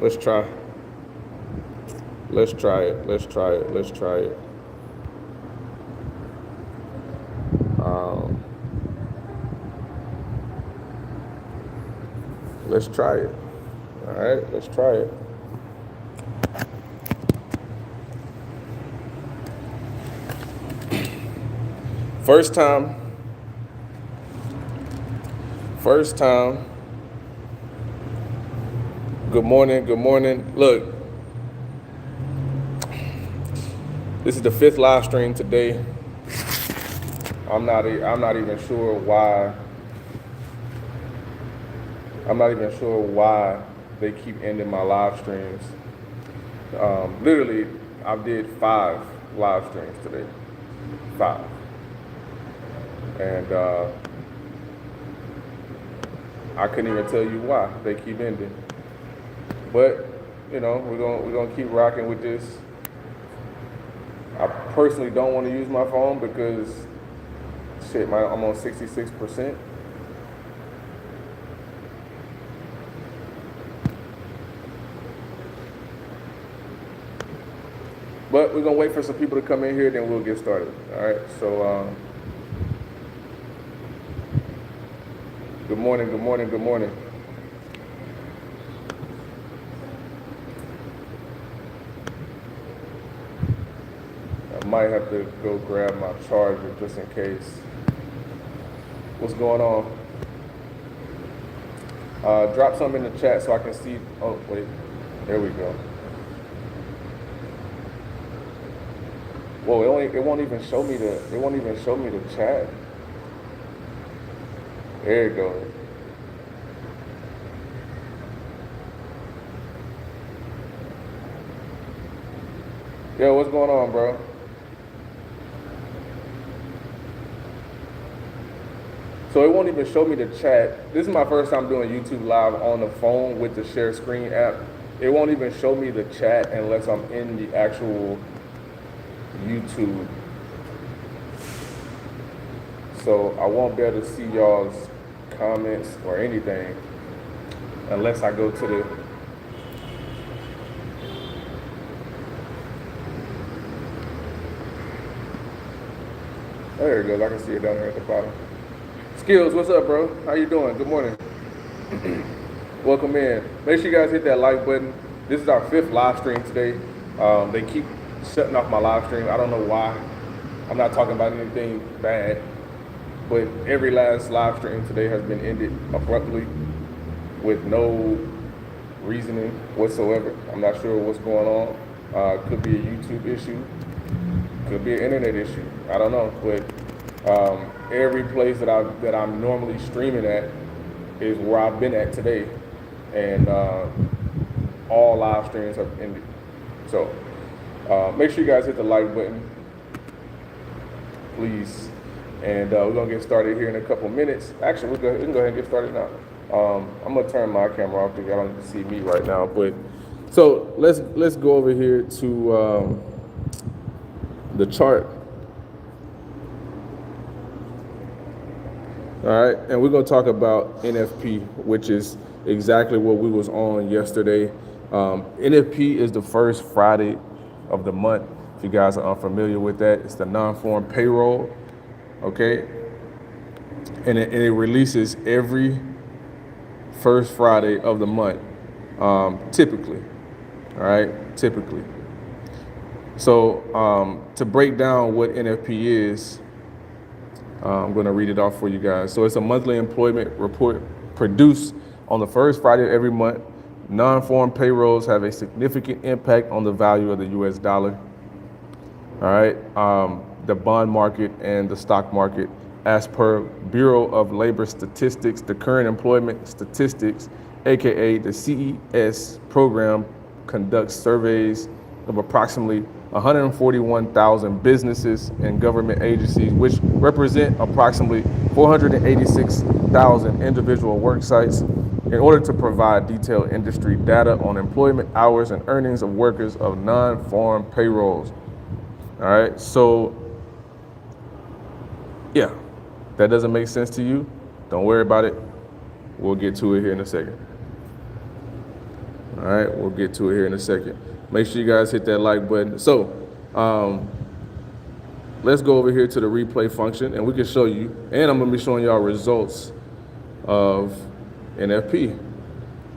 Let's try. Let's try it. Let's try it. Let's try it. Let's try it. All right, let's try it. First time. First time. Good morning. Good morning. Look, this is the 5th live stream today. I'm not even sure why. I'm not even sure why they keep ending my live streams. Literally, I did 5 live streams today. 5. And I couldn't even tell you why they keep ending. But you know, we're gonna keep rocking with this. I personally don't want to use my phone because shit, I'm on 66%. But we're gonna wait for some people to come in here, then we'll get started. All right. So good morning. Good morning. Good morning. I might have to go grab my charger just in case. What's going on? Drop something in the chat so I can see. Oh wait, there we go. Whoa, it won't even show me the chat. There it goes. Yo, what's going on, bro? So it won't even show me the chat. This is my first time doing YouTube Live on the phone with the share screen app. It won't even show me the chat unless I'm in the actual YouTube. So I won't be able to see y'all's comments or anything unless I go to the there it goes. I can see it down there at the bottom. Skills, what's up, bro? How you doing? Good morning. Welcome in. Make sure you guys hit that like button. This is our 5th live stream today. They keep shutting off my live stream. I don't know why. I'm not talking about anything bad, but every last live stream today has been ended abruptly with no reasoning whatsoever. I'm not sure what's going on. Could be a YouTube issue. Could be an internet issue. I don't know, but every place that I'm normally streaming at is where I've been at today, and all live streams have ended. So make sure you guys hit the like button, please, and we're gonna get started here in a couple minutes. Actually, we can go ahead and get started now. I'm gonna turn my camera off because y'all don't see me right now. But so let's go over here to the chart. All right, and we're gonna talk about NFP, which is exactly what we was on yesterday. NFP is the first Friday of the month. If you guys are unfamiliar with that, it's the non-farm payroll, okay? And it releases every first Friday of the month, typically, all right, typically. So to break down what NFP is, I'm going to read it off for you guys. So it's a monthly employment report produced on the first Friday of every month. Non-farm payrolls have a significant impact on the value of the U.S. dollar. All right. The bond market and the stock market. As per Bureau of Labor Statistics, the current employment statistics, aka the CES program, conducts surveys of approximately 141,000 businesses and government agencies, which represent approximately 486,000 individual work sites, in order to provide detailed industry data on employment hours and earnings of workers of non-farm payrolls. All right, so yeah, that doesn't make sense to you? Don't worry about it. We'll get to it here in a second. All right, we'll get to it here in a second. Make sure you guys hit that like button. So let's go over here to the replay function, and we can show you, and I'm gonna be showing y'all results of NFP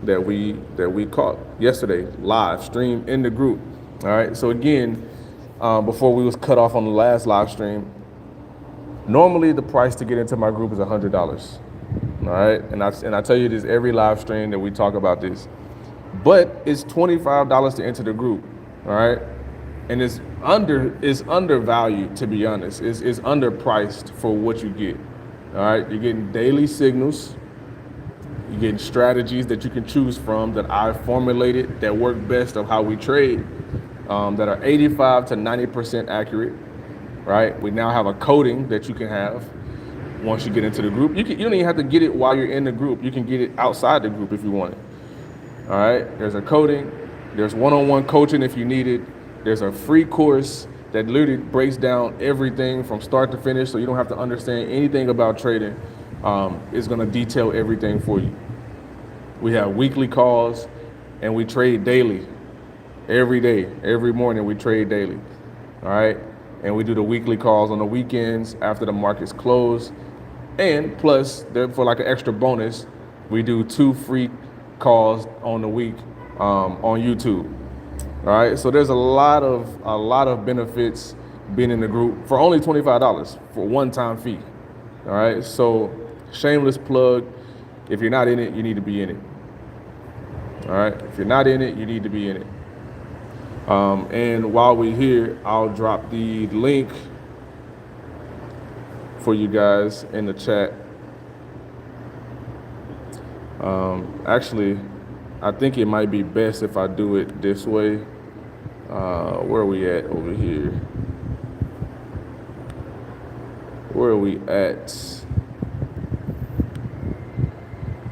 that we caught yesterday, live stream in the group. All right, so again, before we was cut off on the last live stream, normally the price to get into my group is $100. All right, and I tell you this every live stream that we talk about this, but it's $25 to enter the group. All right, and it's undervalued, to be honest. It's underpriced for what you get. All right, you're getting daily signals. You're getting strategies that you can choose from that I formulated that work best of how we trade, that are 85 to 90% accurate, right? We now have a coding that you can have once you get into the group. You don't even have to get it while you're in the group. You can get it outside the group if you want it. All right, there's a coding. There's one-on-one coaching if you need it. There's a free course that literally breaks down everything from start to finish, so you don't have to understand anything about trading. It's going to detail everything for you. We have weekly calls, and we trade daily. Every day, every morning, we trade daily. All right, and we do the weekly calls on the weekends after the markets close. And plus, for like an extra bonus, we do 2 free calls on the week on YouTube. All right, so there's a lot of benefits being in the group for only $25 for one-time fee. All right, so shameless plug. If you're not in it, you need to be in it. All right, if you're not in it, you need to be in it. And while we're here, I'll drop the link for you guys in the chat. Actually, I think it might be best if I do it this way. Where are we at over here? Where are we at?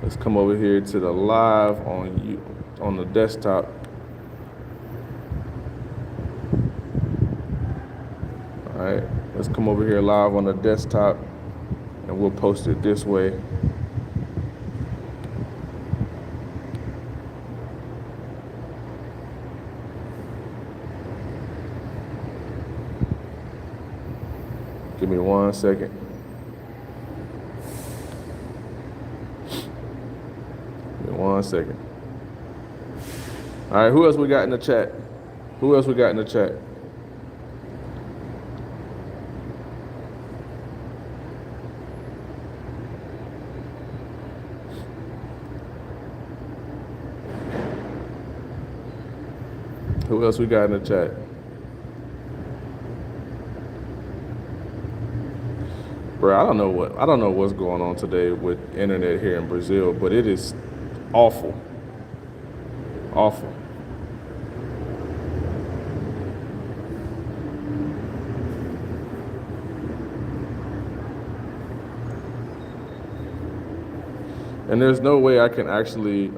Let's come over here to the live on the desktop. All right, let's come over here live on the desktop, and we'll post it this way. Give me 1 second. Give me 1 second. All right, who else we got in the chat? Who else we got in the chat? Who else we got in the chat? Bro, I don't know what's going on today with internet here in Brazil, but it is awful. Awful. And there's no way I can actually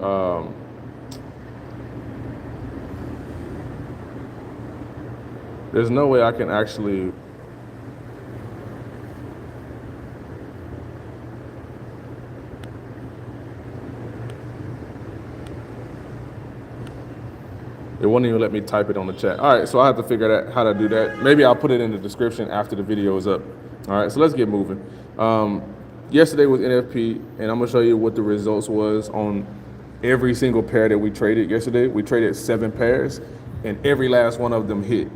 it won't even let me type it on the chat. All right, so I have to figure out how to do that. Maybe I'll put it in the description after the video is up. All right, so let's get moving. Yesterday was NFP, and I'm gonna show you what the results was on every single pair that we traded yesterday. We traded 7 pairs, and every last one of them hit.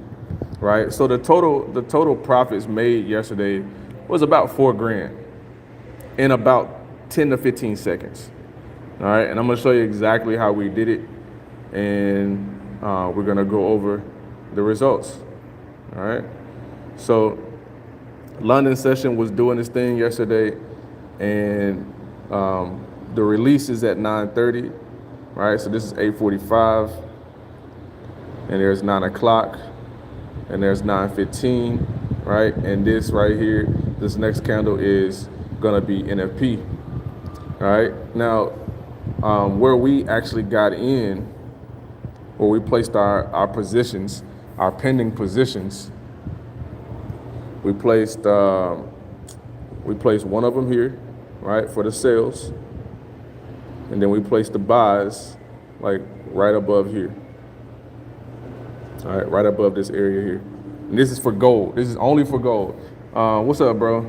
Right, so the total profits made yesterday was about $4,000 in about 10 to 15 seconds. All right, and I'm gonna show you exactly how we did it, and we're gonna go over the results. All right, so London session was doing this thing yesterday, and the release is at 9:30. Right, so this is 8:45, and there's 9 o'clock. And there's 9:15, right? And this right here, this next candle is gonna be NFP, all right? Now, where we actually got in, where we placed our positions, our pending positions, we placed one of them here, right, for the sales, and then we placed the buys like right above here. All right, right above this area here. And this is for gold. This is only for gold. What's up, bro?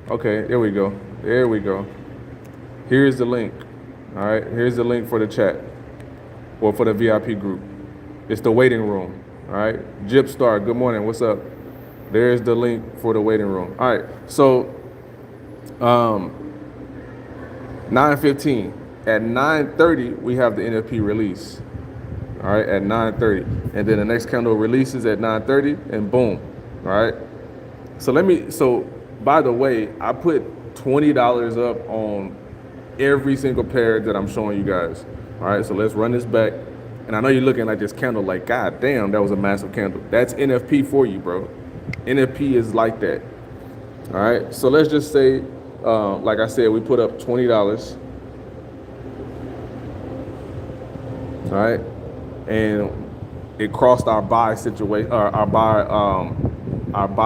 Okay, there we go. There we go. Here's the link. All right, here's the link for the chat or for the VIP group. It's the waiting room. All right, Jip Star, good morning. What's up? There's the link for the waiting room. All right, so 9:15. At 9:30, we have the NFP release. All right, at 9:30, and then the next candle releases at 9:30, and boom. All right. So by the way, I put $20 up on every single pair that I'm showing you guys. All right, so let's run this back. And I know you're looking at this candle like, God damn, that was a massive candle. That's NFP for you, bro. NFP is like that. All right, so let's just say, like I said, we put up $20. All right, and it crossed our buy situation, our buy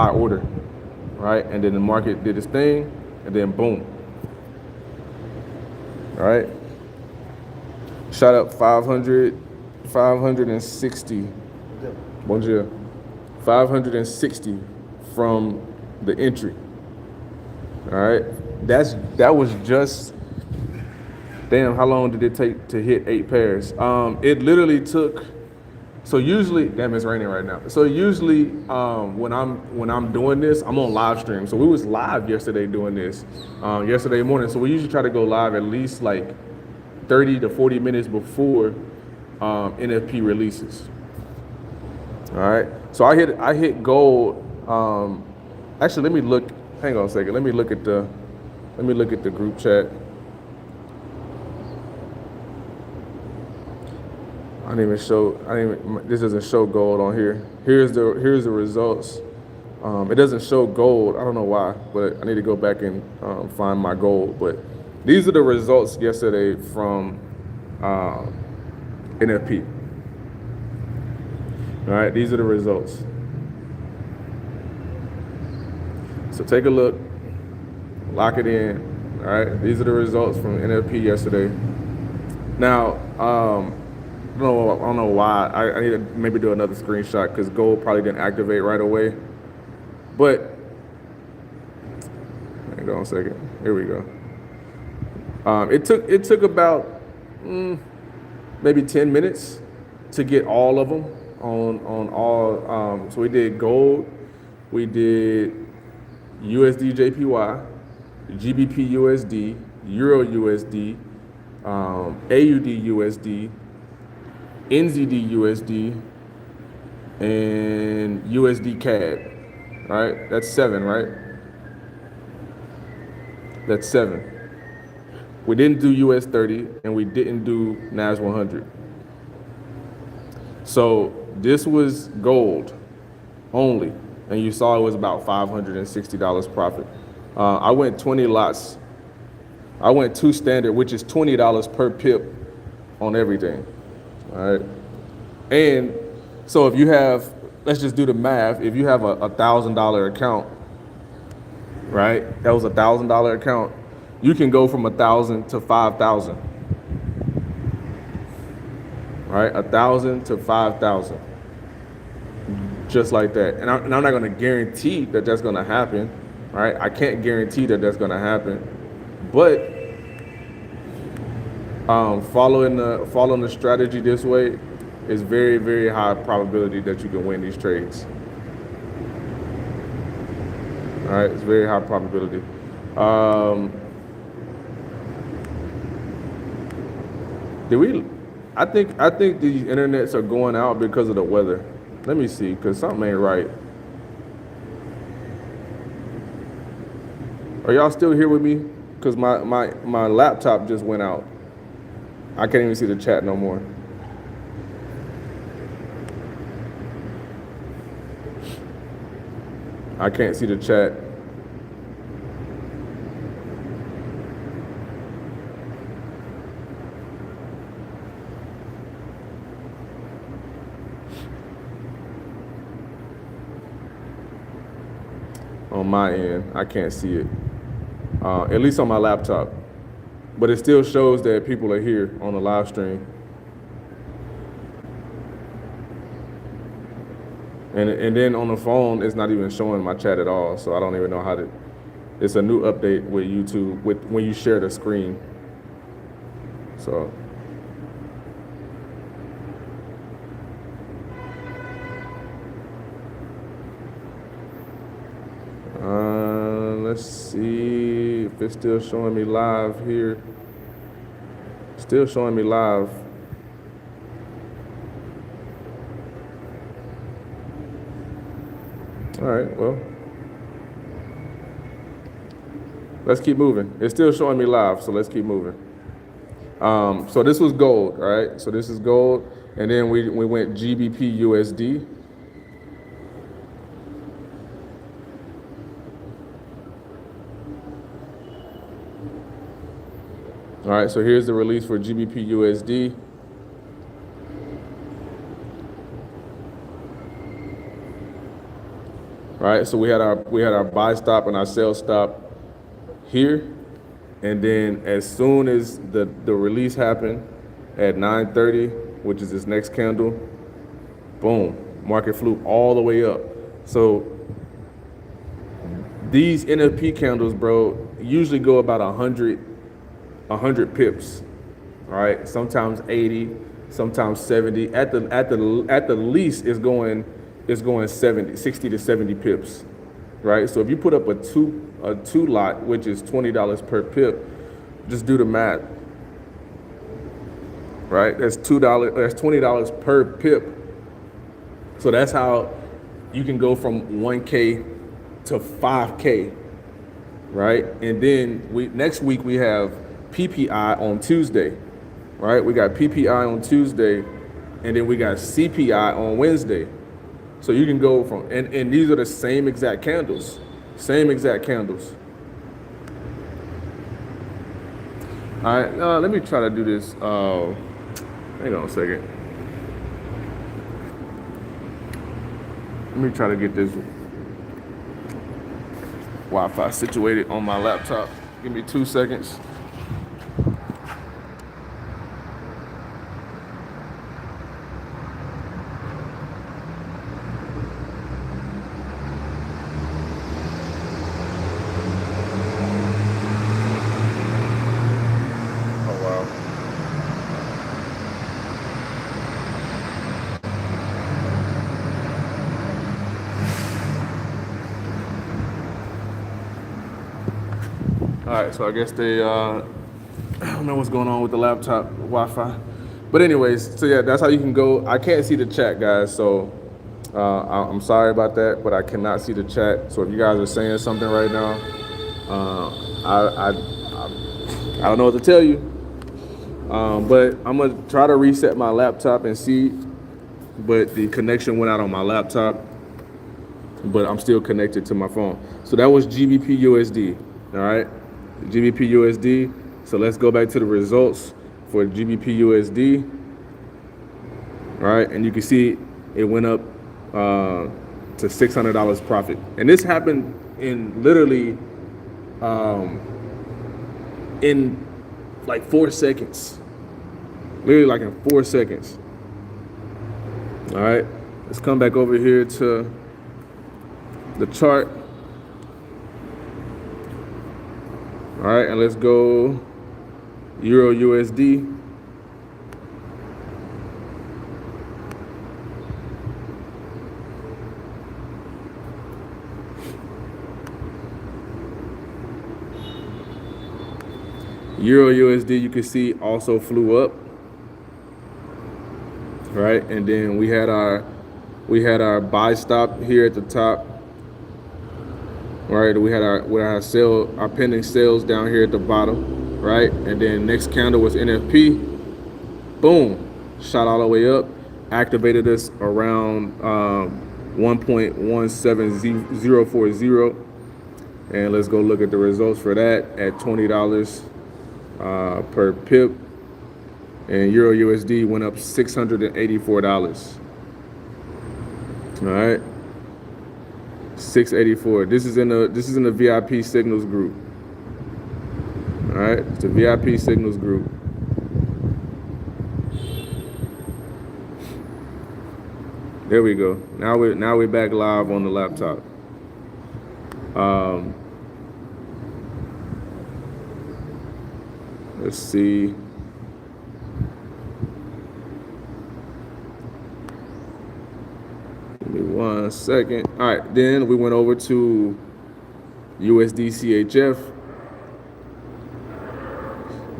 order, right? And then the market did its thing, and then boom. All right, shot up 560. Bonjour. 560 from the entry. All right, that was just. Damn, how long did it take to hit 8 pairs? It literally took. So usually, damn, it's raining right now. So usually, when I'm doing this, I'm on live stream. So we was live yesterday doing this, yesterday morning. So we usually try to go live at least like 30 to 40 minutes before NFP releases. All right. So I hit gold. Actually, let me look. Hang on a second. Let me look at the group chat. This doesn't show gold on here. Here's the results. It doesn't show gold. I don't know why, but I need to go back and find my gold. But these are the results yesterday from NFP. All right, these are the results. So take a look, lock it in. All right, these are the results from NFP yesterday. Now, I don't know why. I need to maybe do another screenshot because gold probably didn't activate right away. But hang on a second. Here we go. It took about maybe 10 minutes to get all of them on all. So we did gold, we did USD JPY, GBP USD, Euro USD, AUD USD, NZD USD, and USD CAD. All right, that's 7, right? That's 7. We didn't do US 30, and we didn't do NAS 100. So this was gold only, and you saw it was about $560 profit. I went 20 lots. I went 2 standard, which is $20 per pip on everything. All right, and so if you have, let's just do the math. If you have a $1,000 account, right? That was $1,000 account. You can go from 1,000 to 5,000. Right, 1,000 to 5,000, just like that. And I'm not going to guarantee that that's going to happen. Right, I can't guarantee that that's going to happen, but following the strategy this way is very, very high probability that you can win these trades. All right, it's very high probability. I think these internets are going out because of the weather. Let me see, because something ain't right. Are y'all still here with me? Because my laptop just went out. I can't even see the chat no more. I can't see the chat. On my end, I can't see it. At least on my laptop. But it still shows that people are here on the live stream. And then on the phone, it's not even showing my chat at all. So I don't even know how to. It's a new update with YouTube with when you share the screen. So. Let's see if it's still showing me live here. Still showing me live. All right, well, let's keep moving. It's still showing me live, so let's keep moving. So this was gold, all right? So this is gold, and then we went GBP USD. All right, so here's the release for GBP USD. All right, so we had our buy stop and our sell stop here, and then as soon as the release happened at 9:30, which is this next candle, boom, market flew all the way up. So these NFP candles, bro, usually go about 100 pips. All right, sometimes 80, sometimes 70. At the least, it's going 60 to 70 pips, right? So if you put up a two lot, which is $20 per pip, just do the math, right? That's $2. That's $20 per pip. So that's how you can go from 1K to 5K, right? And then next week we have PPI on Tuesday, right? We got PPI on Tuesday, and then we got CPI on Wednesday. So you can go from, and these are the same exact candles. Same exact candles. All right, let me try to do this. Hang on a second. Let me try to get this Wi-Fi situated on my laptop. Give me 2 seconds. All right, so I guess they, I don't know what's going on with the laptop Wi-Fi. But anyways, so yeah, that's how you can go. I can't see the chat, guys, so I'm sorry about that, but I cannot see the chat. So if you guys are saying something right now, I don't know what to tell you. But I'm going to try to reset my laptop and see, but the connection went out on my laptop, but I'm still connected to my phone. So that was GBP USD, all right? GBP USD. So let's go back to the results for GBP USD. All right, and you can see it went up to $600 profit. And this happened in literally in like 4 seconds. Literally like in 4 seconds. All right, let's come back over here to the chart. All right, and let's go Euro USD. Euro USD, you can see, also flew up. Right, and then we had our buy stop here at the top. Right, we had our pending sales down here at the bottom, right? And then next candle was NFP. Boom, shot all the way up, activated us around 1.17040. And let's go look at the results for that at $20 per pip. And Euro USD went up $684. All right. 684. This is in the VIP signals group. All right, it's the VIP signals group. There we go. Now we're back live on the laptop. Let's see. Give me 1 second. All right, then we went over to USD CHF.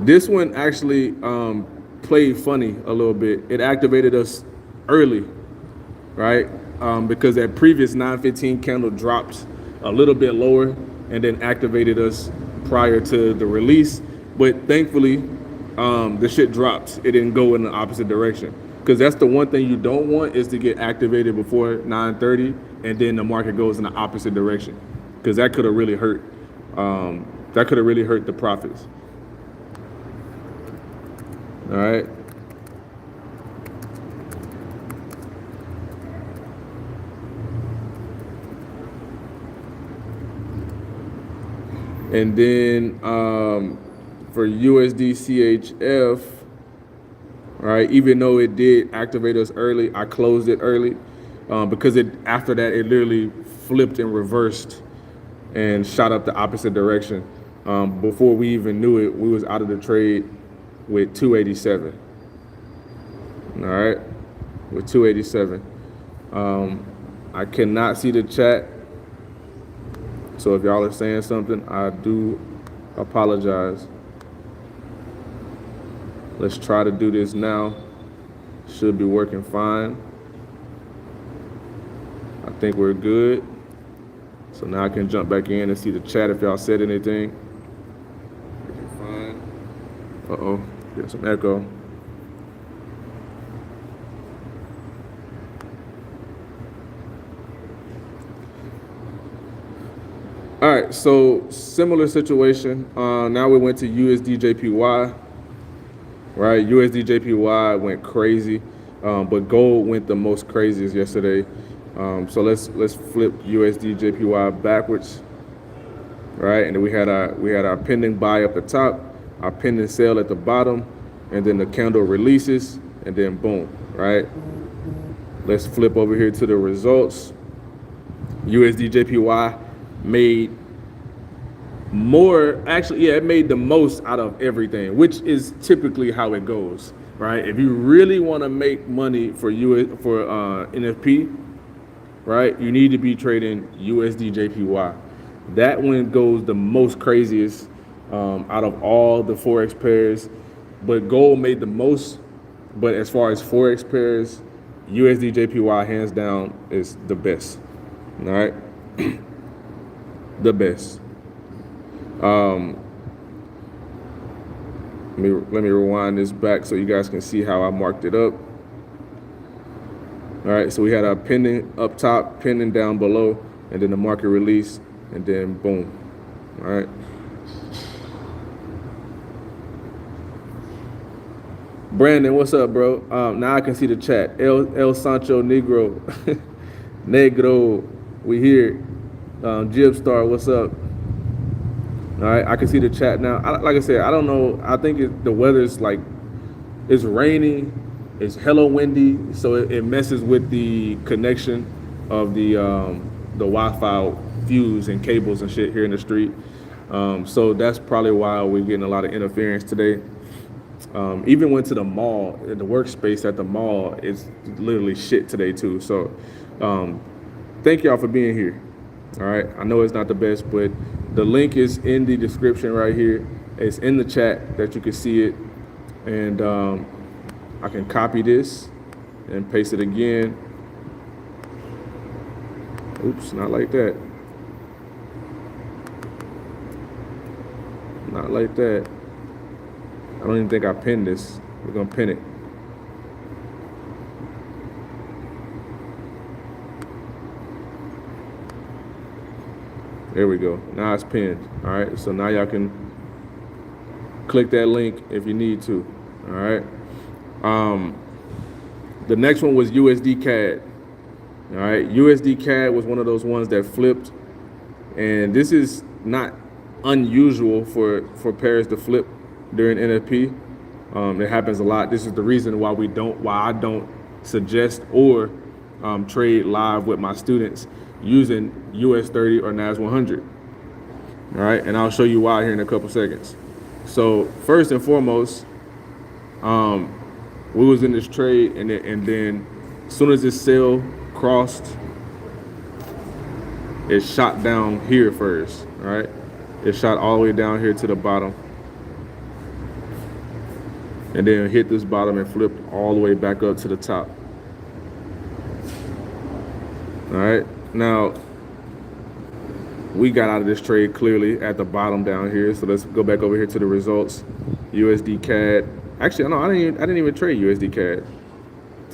This one actually played funny a little bit. It activated us early, right? Because that previous 915 candle dropped a little bit lower and then activated us prior to the release. But thankfully, the shit dropped. It didn't go in the opposite direction. Because that's the one thing you don't want, is to get activated before 9:30 and then the market goes in the opposite direction. Because that could have really hurt. That could have really hurt the profits. All right. And then for USD CHF, right, even though it did activate us early, I closed it early because after that it literally flipped and reversed and shot up the opposite direction. Before we even knew it, we was out of the trade with 287. All right, with 287. I cannot see the chat. So if y'all are saying something, I do apologize. Let's try to do this now. Should be working fine. I think we're good. So now I can jump back in and see the chat if y'all said anything. Working fine. Uh-oh, get some echo. All right, so similar situation. Now we went to USD JPY, right? USD JPY went crazy, but gold went the most craziest yesterday. So let's flip USD JPY backwards, right? And then we had our pending buy up the top, our pending sell at the bottom, and then the candle releases, and then boom, right? Let's flip over here to the results. USD JPY made more, actually, yeah, it made the most out of everything, which is typically how it goes, right? If you really want to make money for NFP, right, you need to be trading USD JPY. That one goes the most craziest out of all the Forex pairs, but gold made the most. But as far as Forex pairs, USD JPY hands down is the best. All right, the best. Let me rewind this back so you guys can see how I marked it up. All right, so we had our pending up top, pending down below, and then the market release, and then boom. All right. Brandon, what's up, bro? Now I can see the chat. El Sancho Negro, Negro, we here. Jibstar, what's up? All right, I can see the chat now. Like I said, I don't know. I think the weather's like, it's rainy, it's hella windy, so it messes with the connection of the Wi-Fi fuse and cables and shit here in the street. So that's probably why we're getting a lot of interference today. Even went to the mall, the workspace at the mall is literally shit today too. So thank y'all for being here. All right, I know it's not the best, but the link is in the description right here. It's in the chat that you can see it. And I can copy this and paste it again. Oops, not like that. Not like that. I don't even think I pinned this. We're gonna pin it. There we go. Now it's pinned. All right. So now y'all can click that link if you need to. All right. The next one was USD CAD. All right. USD CAD was one of those ones that flipped, and this is not unusual for pairs to flip during NFP. It happens a lot. This is the reason why I don't suggest or trade live with my students using US 30 or NAS 100. All right, and I'll show you why here in a couple seconds. So first and foremost, we was in this trade, and then as soon as this sell crossed, it shot down here first. All right, it shot all the way down here to the bottom, and then hit this bottom and flipped all the way back up to the top. All right, now we got out of this trade clearly at the bottom down here. So let's go back over here to the results. USD CAD. Actually, no, I didn't even trade USD CAD.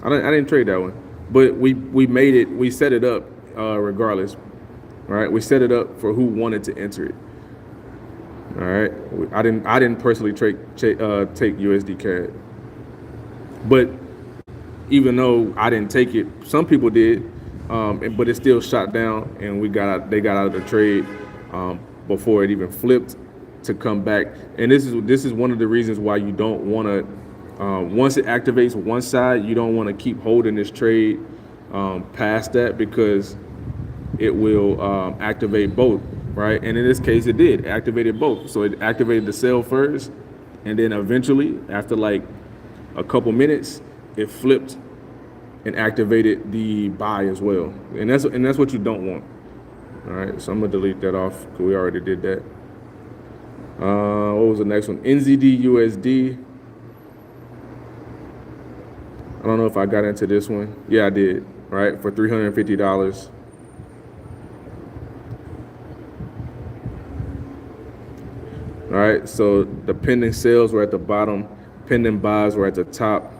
I didn't trade that one. But we made it. We set it up regardless. All right, we set it up for who wanted to enter it. All right, I didn't personally take USD CAD. But even though I didn't take it, some people did. But it still shot down, and they got out of the trade before it even flipped to come back. And this is one of the reasons why you don't want to, once it activates one side, you don't want to keep holding this trade past that, because it will activate both, right? And in this case, it did. It activated both. So it activated the sell first, and then eventually, after like a couple minutes, it flipped and activated the buy as well. And that's what you don't want. All right, so I'm gonna delete that off because we already did that. What was the next one? NZD USD. I don't know if I got into this one. Yeah, I did, right? For $350. All right, so the pending sales were at the bottom, pending buys were at the top,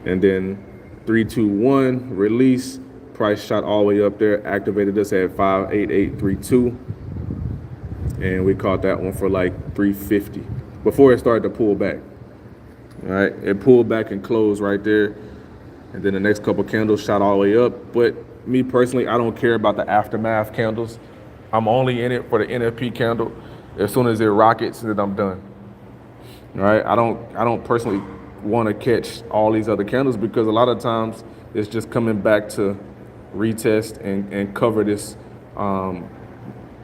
and then 3, 2, 1 release, price shot all the way up there, activated us at 58832, and we caught that one for like 350 before it started to pull back. All right, it pulled back and closed right there, and then the next couple candles shot all the way up. But me personally, I don't care about the aftermath candles. I'm only in it for the NFP candle. As soon as it rockets, then I'm done. All right, I don't personally want to catch all these other candles, because a lot of times it's just coming back to retest and cover this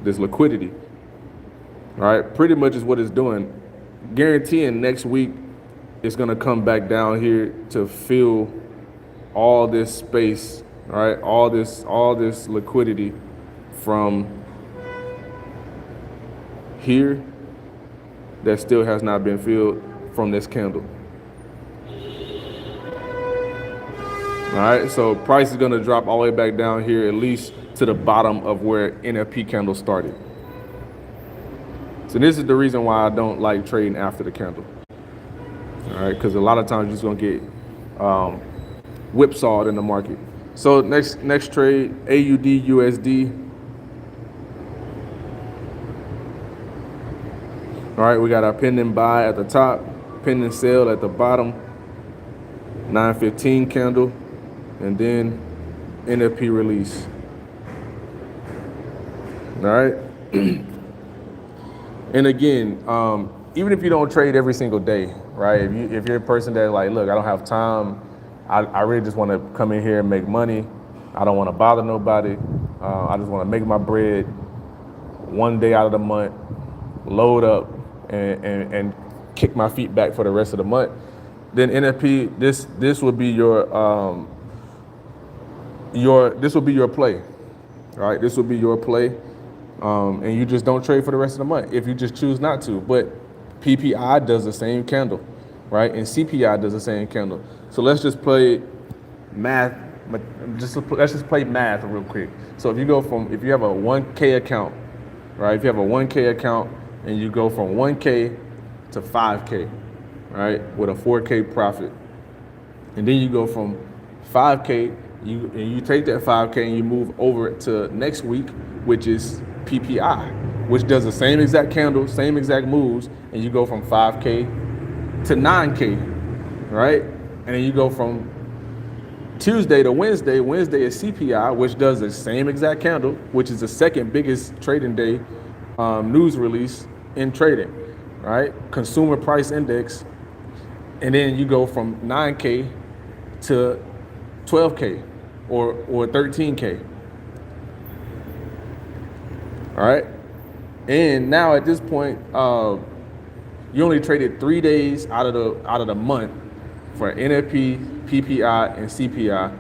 this liquidity. All right, pretty much is what it's doing. Guaranteeing next week it's gonna come back down here to fill all this space, all right, all this liquidity from here that still has not been filled from this candle. All right, so price is gonna drop all the way back down here, at least to the bottom of where NFP candle started. So this is the reason why I don't like trading after the candle. All right, because a lot of times you're just gonna get whipsawed in the market. So next trade, AUD USD. All right, we got our pending buy at the top, pending sell at the bottom, 915 candle, and then NFP release. All right. And again, even if you don't trade every single day, right? If you're a person that like, look, I don't have time, I really just want to come in here and make money. I don't want to bother nobody. I just want to make my bread one day out of the month, load up, and kick my feet back for the rest of the month. Then NFP, this will be your play, right? This will be your play, and you just don't trade for the rest of the month if you just choose not to. But PPI does the same candle, right? And CPI does the same candle. So let's just play math. Let's just play math real quick. So if you have a 1K account, right? If you have a 1K account and you go from 1K to 5K, right, with a 4K profit, and then you go from 5K, you take that 5K and you move over to next week, which is PPI, which does the same exact candle, same exact moves, and you go from 5K to 9K, right? And then you go from Tuesday to Wednesday. Wednesday is CPI, which does the same exact candle, which is the second biggest trading day news release in trading, right? Consumer price index. And then you go from 9K to 12K, or 13K. All right. And now at this point, you only traded 3 days out of the month for NFP, PPI, and CPI.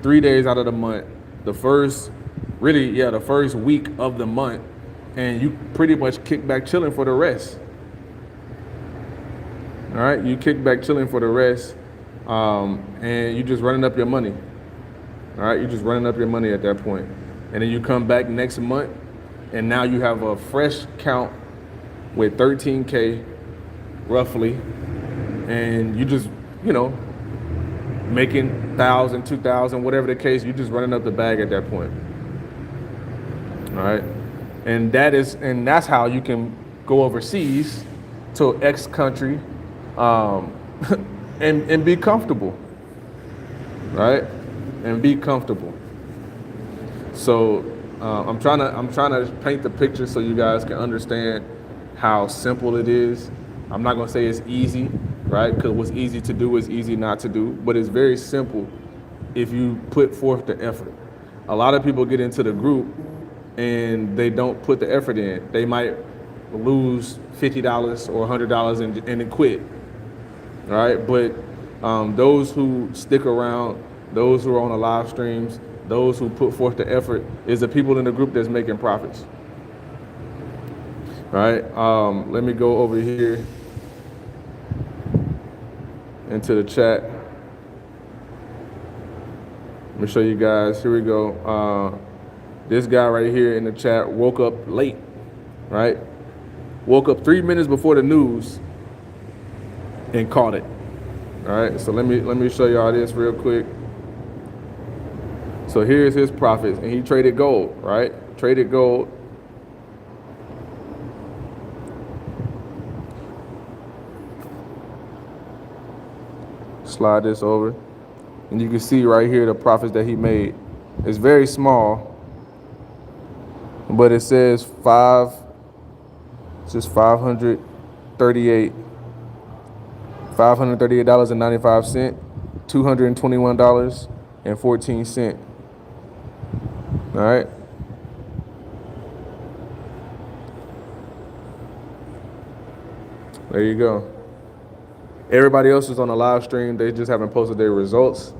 3 days out of the month. The first week of the month, and you pretty much kick back chilling for the rest. All right, you kick back chilling for the rest, and you just running up your money. All right, you're just running up your money at that point, and then you come back next month, and now you have a fresh count with 13K roughly, and you just, making 1,000, 2,000, whatever the case, you're just running up the bag at that point. All right, and that's how you can go overseas to X country, and be comfortable, right? And be comfortable. So I'm trying to paint the picture so you guys can understand how simple it is. I'm not gonna say it's easy, right? Because what's easy to do is easy not to do, but it's very simple if you put forth the effort. A lot of people get into the group and they don't put the effort in. They might lose $50 or $100 and then quit, all right? But those who stick around, those who are on the live streams, those who put forth the effort is the people in the group that's making profits. All right, let me go over here into the chat. Let me show you guys. Here we go. This guy right here in the chat woke up late, right? Woke up 3 minutes before the news and caught it. All right, so let me show y'all this real quick. So here's his profits, and he traded gold, right? Traded gold. Slide this over, and you can see right here the profits that he made. It's very small, but it says $538.95, $221.14. All right. There you go. Everybody else is on the live stream. They just haven't posted their results.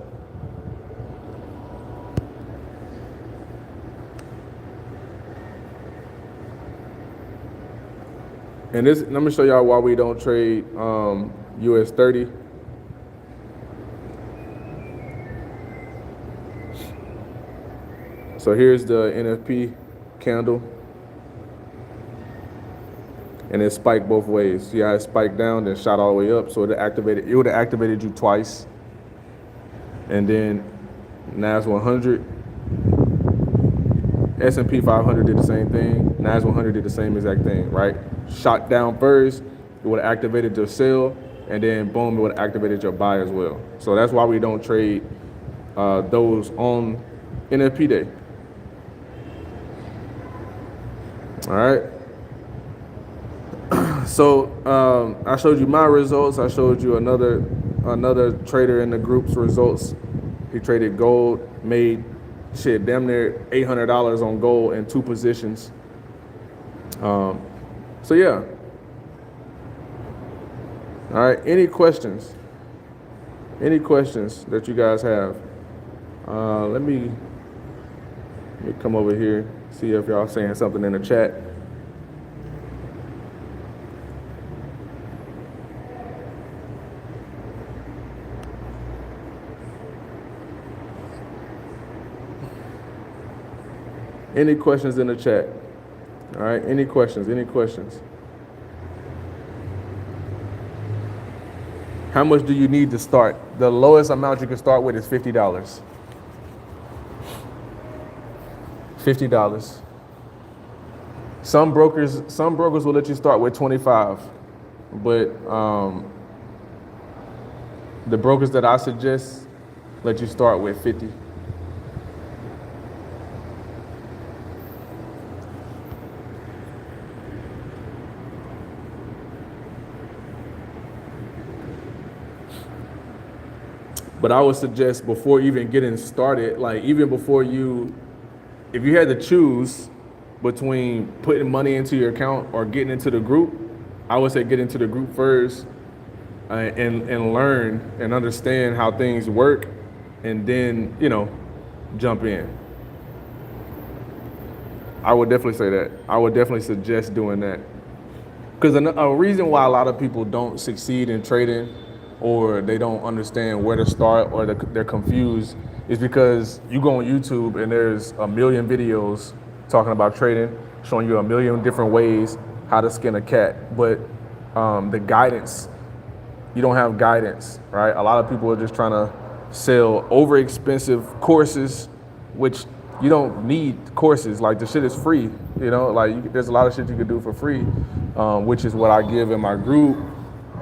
And this, let me show y'all why we don't trade US 30. So here's the NFP candle. And it spiked both ways. See how it spiked down, then shot all the way up. So it would have activated you twice. And then NAS 100, S&P 500 did the same thing. NAS 100 did the same exact thing, right? Shot down first, it would have activated your sell, and then boom, it would have activated your buy as well. So that's why we don't trade those on NFP day. All right. So I showed you my results. I showed you another trader in the group's results. He traded gold, made damn near $800 on gold in 2 positions. So yeah. All right. Any questions? Any questions that you guys have? Let me come over here, see if y'all saying something in the chat. Any questions in the chat? All right, any questions, any questions? How much do you need to start? The lowest amount you can start with is $50. $50. Some brokers will let you start with 25, but the brokers that I suggest let you start with 50. But I would suggest before even getting started, like even before you, if you had to choose between putting money into your account or getting into the group, I would say get into the group first, and learn and understand how things work, and then jump in. I would definitely say that. I would definitely suggest doing that. Because a reason why a lot of people don't succeed in trading, or they don't understand where to start, or they're confused, is because you go on YouTube and there's a million videos talking about trading, showing you a million different ways how to skin a cat. But the guidance, you don't have guidance, right? A lot of people are just trying to sell over expensive courses, which you don't need courses. Like, the shit is free, like there's a lot of shit you can do for free, which is what I give in my group.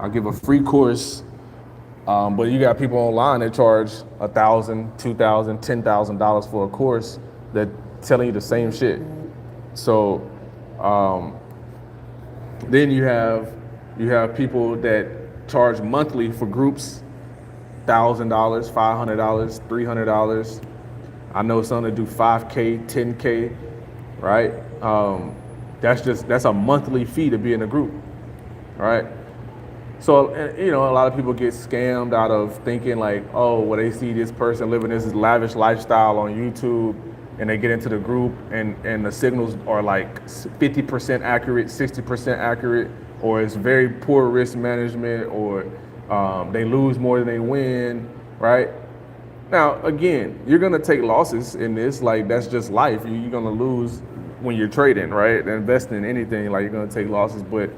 I give a free course, but you got people online that charge $1,000, $2,000, $10,000 for a course that telling you the same shit. So then you have people that charge monthly for groups, $1,000, $500, $300. I know some that do 5K, 10K, right? That's a monthly fee to be in a group, right? So, a lot of people get scammed out of thinking like, oh, well, they see this person living this lavish lifestyle on YouTube, and they get into the group, and the signals are like 50% accurate, 60% accurate, or it's very poor risk management, or they lose more than they win, right? Now, again, you're gonna take losses in this. Like, that's just life. You're gonna lose when you're trading, right? Investing in anything, like, you're gonna take losses. But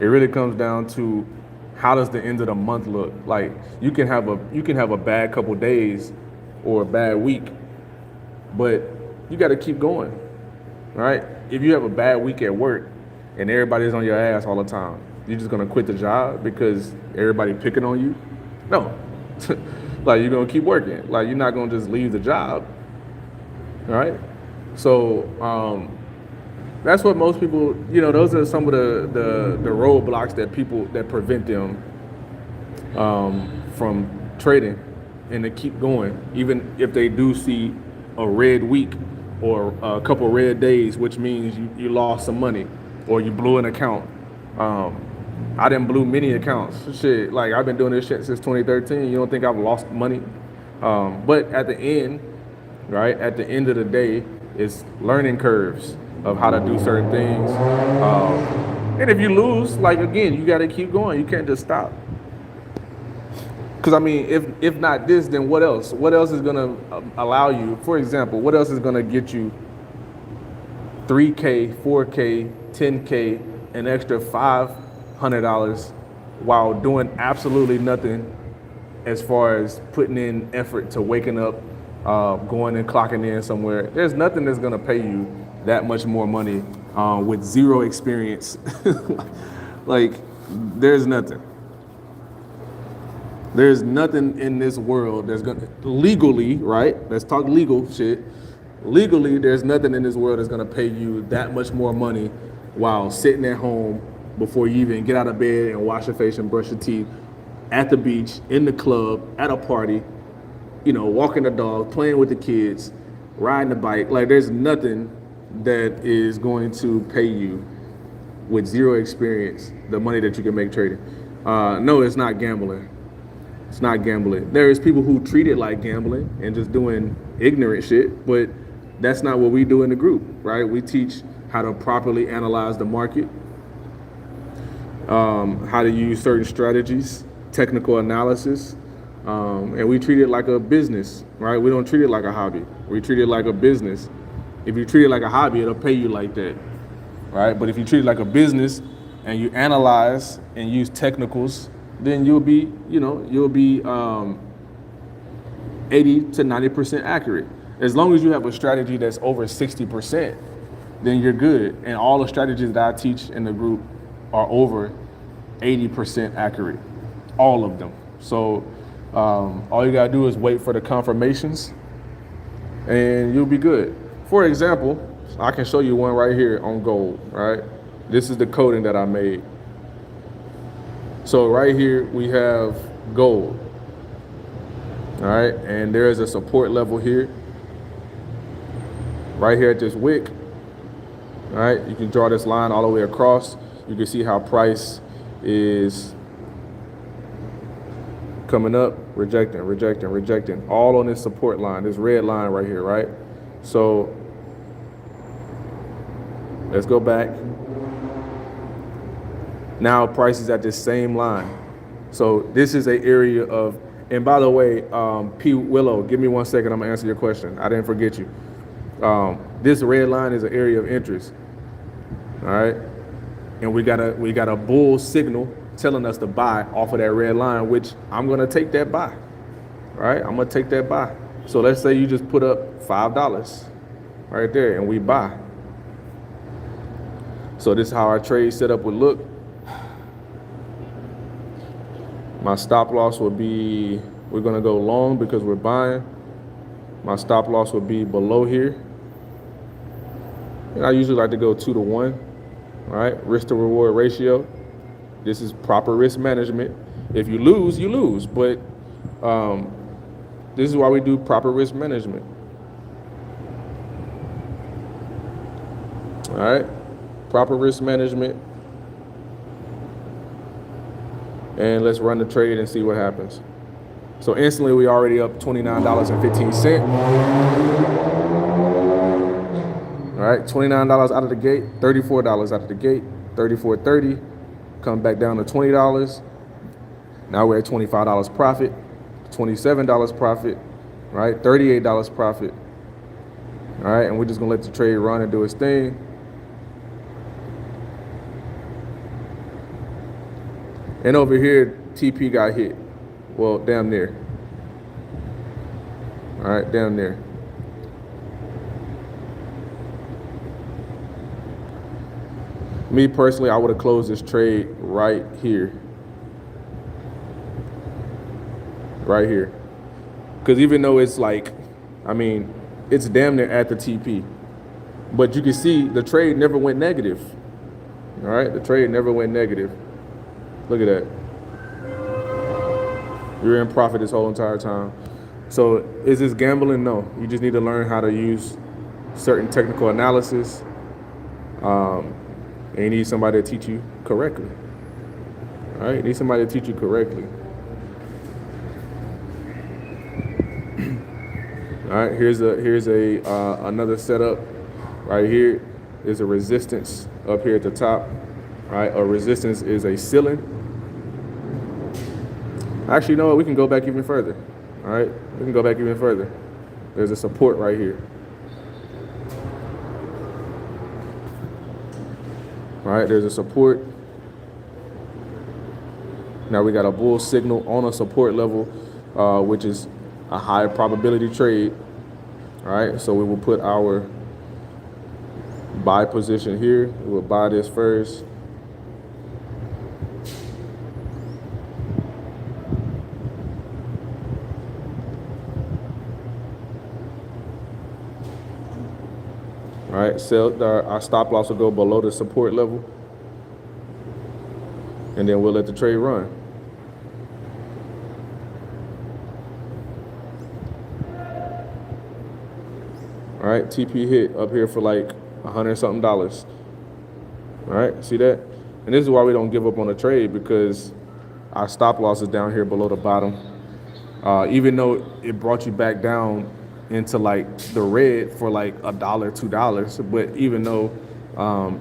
it really comes down to, how does the end of the month look? Like, you can have a bad couple days or a bad week, but you got to keep going, right? If you have a bad week at work and everybody's on your ass all the time, you're just gonna quit the job because everybody picking on you? No. Like, you're gonna keep working. Like, you're not gonna just leave the job, right? So that's what most people, those are some of the roadblocks that prevent them from trading, and to keep going, even if they do see a red week or a couple red days, which means you lost some money or you blew an account. I didn't blew many accounts. Shit, like, I've been doing this shit since 2013. You don't think I've lost money? But at the end, right, at the end of the day, it's learning curves of how to do certain things. And if you lose, like, again, you got to keep going. You can't just stop. Because, I mean, if not this, then what else? What else is going to allow you, for example, what else is going to get you 3K, 4K, 10K, an extra $500 while doing absolutely nothing as far as putting in effort to waking up, going and clocking in somewhere? There's nothing that's going to pay you that much more money with zero experience. Like, there's nothing. There's nothing in this world that's gonna, legally, right? Let's talk legal shit. Legally, there's nothing in this world that's gonna pay you that much more money while sitting at home before you even get out of bed and wash your face and brush your teeth, at the beach, in the club, at a party, walking the dog, playing with the kids, riding the bike. Like, there's nothing that is going to pay you with zero experience the money that you can make trading. No, it's not gambling. It's not gambling. There is people who treat it like gambling and just doing ignorant shit, but that's not what we do in the group, right? We teach how to properly analyze the market, how to use certain strategies, technical analysis, and we treat it like a business, right? We don't treat it like a hobby. We treat it like a business. If you treat it like a hobby, it'll pay you like that, right? But if you treat it like a business and you analyze and use technicals, then you'll be 80 to 90% accurate. As long as you have a strategy that's over 60%, then you're good. And all the strategies that I teach in the group are over 80% accurate, all of them. So all you gotta do is wait for the confirmations and you'll be good. For example, I can show you one right here on gold, right? This is the coding that I made. So right here we have gold, All right, and there is a support level here, right here at this wick. All right, you can draw this line all the way across. You can see how price is coming up, rejecting, all on this support line, this red line right here, right? So let's go back. Now price is at this same line. So this is an area of, and by the way, P. Willow, give me 1 second, I'm gonna answer your question. I didn't forget you. This red line is an area of interest. All right, and we got a bull signal telling us to buy off of that red line, which I'm gonna take that buy. All right, I'm gonna take that buy. So let's say you just put up $5 right there, and we buy. So this is how our trade setup would look. My stop loss would be, we're gonna go long because we're buying. My stop loss would be below here. And I usually like to go 2 to 1. All right, risk to reward ratio. This is proper risk management. If you lose, you lose. But this is why we do proper risk management. All right, proper risk management. And let's run the trade and see what happens. So instantly we already up $29.15. All right, $29 out of the gate, $34 out of the gate, $34.30. Come back down to $20. Now we're at $25 profit, $27 profit, right? $38 profit. All right, and we're just gonna let the trade run and do its thing. And over here, TP got hit. Well, damn near. All right, damn near. Me personally, I would have closed this trade right here. Right here. Because even though it's like, I mean, it's damn near at the TP. But you can see the trade never went negative. All right, the trade never went negative. Look at that. You're in profit this whole entire time. So is this gambling? No. You just need to learn how to use certain technical analysis. And you need somebody to teach you correctly. All right, you need somebody to teach you correctly. All right, here's another setup. Right here is a resistance up here at the top. All right, a resistance is a ceiling. Actually, you know what? We can go back even further. All right, we can go back even further. There's a support right here. All right, there's a support. Now we got a bull signal on a support level, which is a high probability trade. All right, so we will put our buy position here. We will buy this first. All right, sell, our stop loss will go below the support level. And then we'll let the trade run. All right, TP hit up here for like $100 something. All right, see that? And this is why we don't give up on a trade, because our stop loss is down here below the bottom. Even though it brought you back down into like the red for like $1, $2, but even though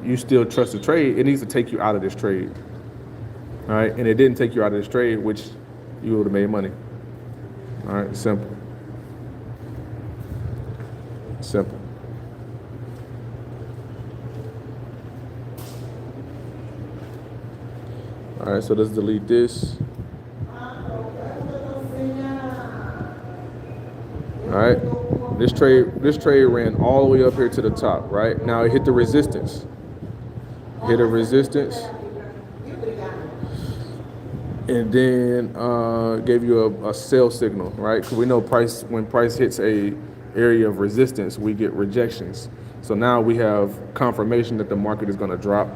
you still trust the trade, it needs to take you out of this trade. All right, and it didn't take you out of this trade, which you would have made money. All right, simple. Simple. All right, so let's delete this. All right, this trade ran all the way up here to the top. Right now, it hit the resistance. Hit a resistance, and then gave you a sell signal. Right, because we know when price hits a area of resistance, we get rejections. So now we have confirmation that the market is going to drop.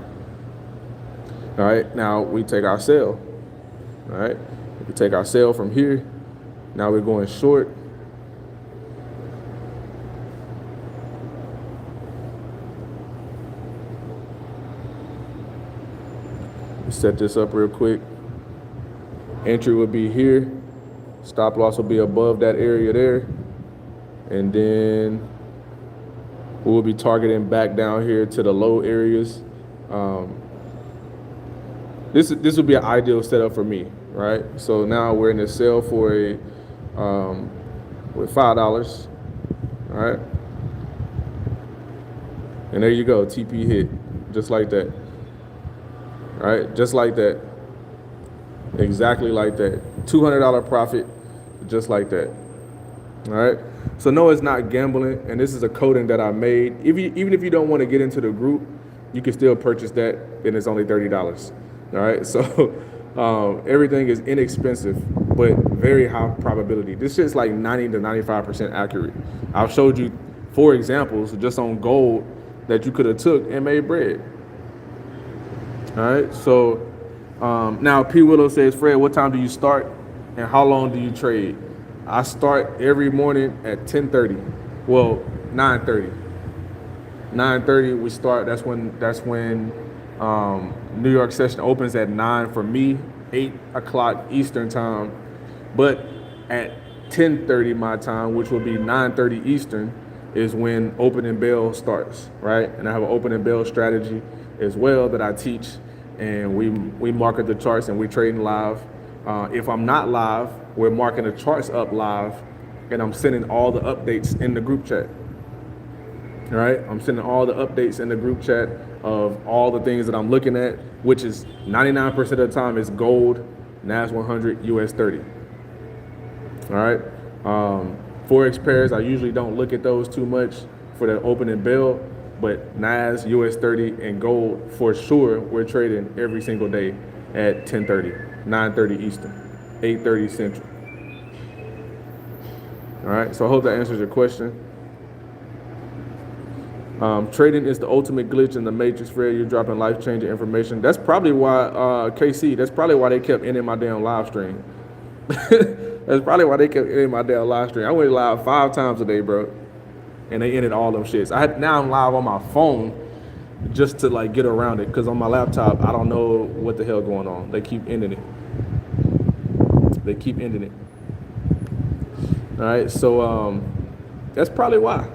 All right, now we take our sell. All right, we take our sell from here, Now we're going short. Set this up real quick. Entry will be here. Stop loss will be above that area there. And then we'll be targeting back down here to the low areas. This would be an ideal setup for me, right? So now we're in the sell for a with $5, all right? And there you go, TP hit, just like that. All right, just like that. Exactly like that. $200 profit, just like that. All right. So no, it's not gambling, and this is a coding that I made. Even if you don't want to get into the group, you can still purchase that, and it's only $30. All right. So everything is inexpensive, but very high probability. This shit's like 90 to 95% accurate. I've showed you 4 examples just on gold that you could have took and made bread. All right. So now P. Willow says, Fred, what time do you start and how long do you trade? I start every morning at 10:30. Well, 9:30. 9:30 we start. That's when New York session opens at 9 for me, 8 o'clock Eastern time. But at 10:30 my time, which will be 9:30 Eastern, is when opening bell starts, right? And I have an opening bell strategy as well that I teach, and we market the charts and we trading live. If I'm not live, we're marking the charts up live, and I'm sending all the updates in the group chat. All right, I'm sending all the updates in the group chat of all the things that I'm looking at, which is 99% of the time is gold, NAS 100, US 30. All right, Forex pairs, I usually don't look at those too much for the opening bell, but NAS, US 30, and gold for sure we're trading every single day at 10:30, 9:30 Eastern, 8:30 Central. All right, so I hope that answers your question. Trading is the ultimate glitch in the matrix, Fred. You're dropping life-changing information. That's probably why, KC, that's probably why they kept ending my damn live stream. That's probably why they kept ending my damn live stream. I went live 5 times a day, bro, and they ended all them shits. Now I'm live on my phone just to like get around it, because on my laptop, I don't know what the hell going on. They keep ending it. All right, so that's probably why.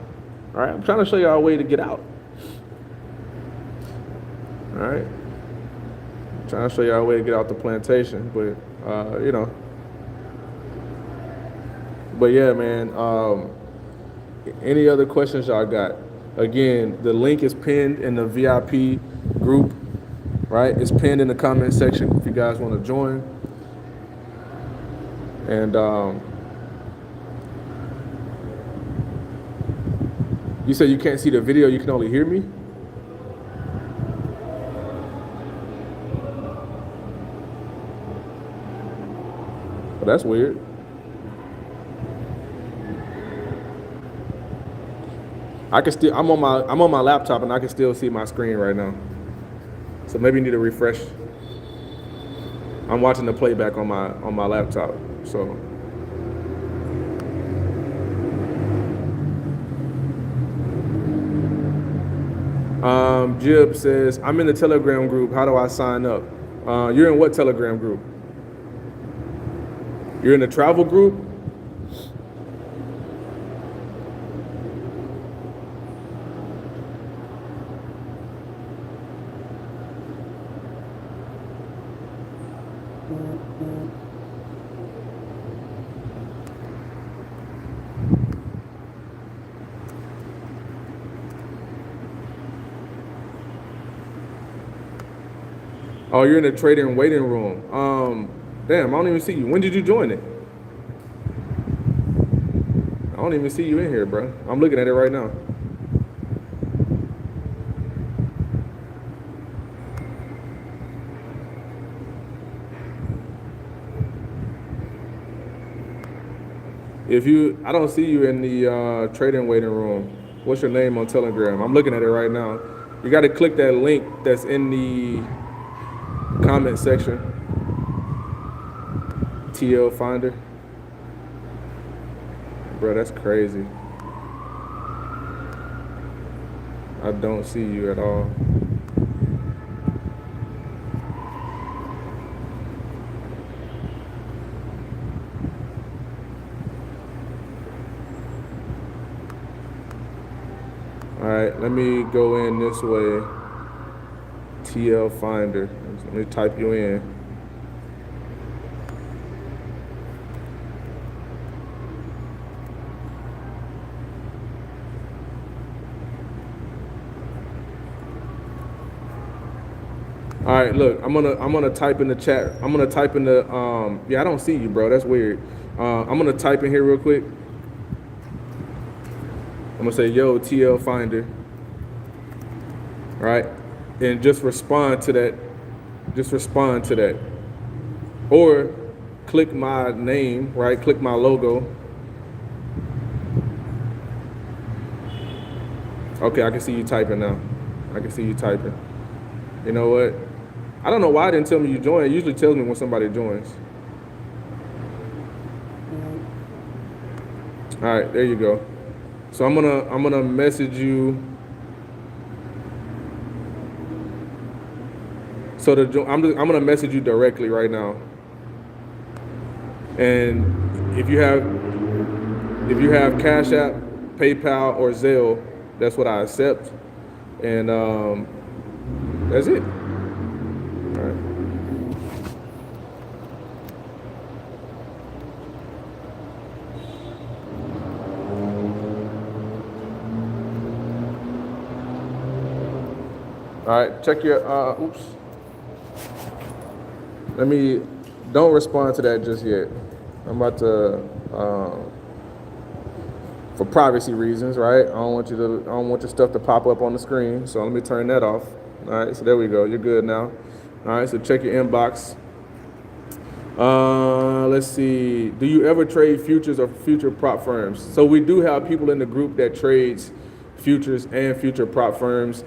All right, I'm trying to show y'all a way to get out. All right, I'm trying to show y'all a way to get out the plantation, but you know. But yeah, man. Any other questions y'all got? Again, the link is pinned in the VIP group, right? It's pinned in the comment section if you guys want to join. And you said you can't see the video, you can only hear me? Well, that's weird. I can still, I'm on my laptop and I can still see my screen right now. So maybe you need to refresh. I'm watching the playback on my laptop. So Jib says, I'm in the Telegram group. How do I sign up? You're in what Telegram group? You're in the travel group? Oh, you're in the trading waiting room. Damn, I don't even see you. When did you join it? I don't even see you in here, bro. I'm looking at it right now. I don't see you in the trading waiting room. What's your name on Telegram? I'm looking at it right now. You got to click that link that's in the comment section. TL Finder. Bro, that's crazy. I don't see you at all. All right, let me go in this way. TL Finder. Let me type you in. All right, look, I'm gonna type in the chat. I'm gonna type in the yeah, I don't see you, bro. That's weird. I'm gonna type in here real quick. I'm gonna say, yo, TL Finder. All right, and just respond to that. Just respond to that. Or click my name, right? Click my logo. Okay, I can see you typing now. I can see you typing. You know what? I don't know why it didn't tell me you joined. It usually tells me when somebody joins. All right, there you go. So I'm gonna message you. So I'm gonna message you directly right now. And if you have Cash App, PayPal, or Zelle, that's what I accept. And that's it. All right. All right, check your, oops. Don't respond to that just yet. I'm about to, for privacy reasons, right? I don't want your stuff to pop up on the screen. So let me turn that off. All right, so there we go. You're good now. All right, so check your inbox. Let's see. Do you ever trade futures or future prop firms? So we do have people in the group that trades futures and future prop firms.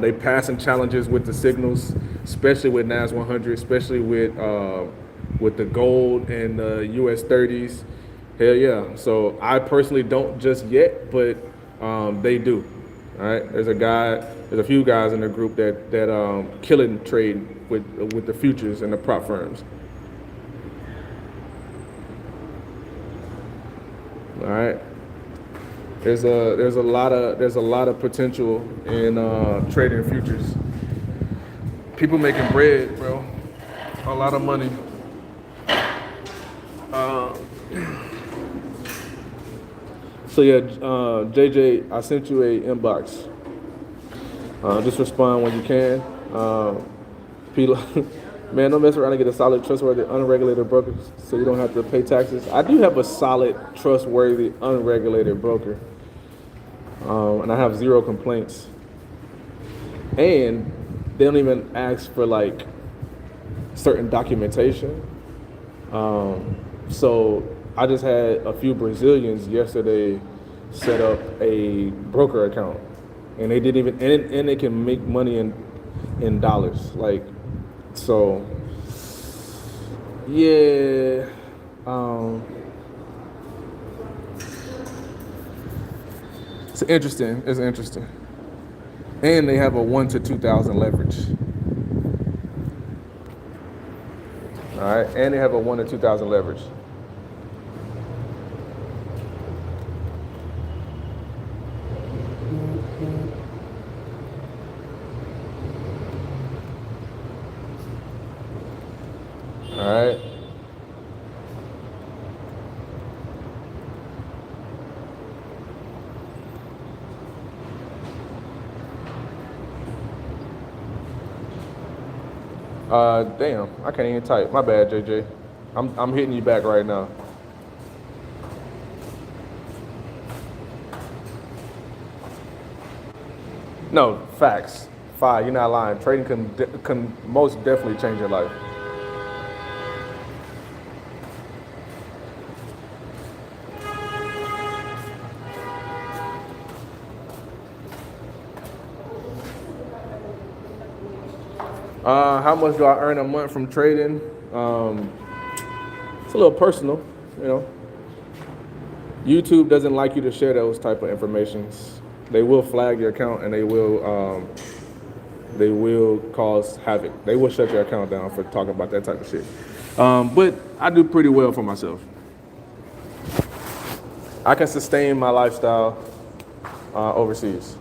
They passing challenges with the signals, especially with NAS 100, especially with the gold and the US 30s. Hell yeah. So I personally don't just yet, but they do. All right. There's a few guys in the group that killing trade with the futures and the prop firms. All right. There's a lot of potential in trading futures. People making bread, bro. A lot of money. So yeah, JJ, I sent you a inbox. Just respond when you can. Man, don't mess around and get a solid, trustworthy, unregulated broker so you don't have to pay taxes. I do have a solid, trustworthy, unregulated broker. And I have zero complaints. And they don't even ask for like certain documentation. So I just had a few Brazilians yesterday set up a broker account. And they didn't even, and they can make money in dollars. Like, so, yeah, it's interesting. And they have a 1 to 2,000 leverage. All right, and they have a 1 to 2,000 leverage. All right. Damn, I can't even type. My bad, JJ. I'm hitting you back right now. No, facts. You're not lying. Trading can most definitely change your life. How much do I earn a month from trading? It's a little personal, you know. YouTube doesn't like you to share those type of informations. They will flag your account and they will cause havoc. They will shut your account down for talking about that type of shit. But I do pretty well for myself. I can sustain my lifestyle overseas.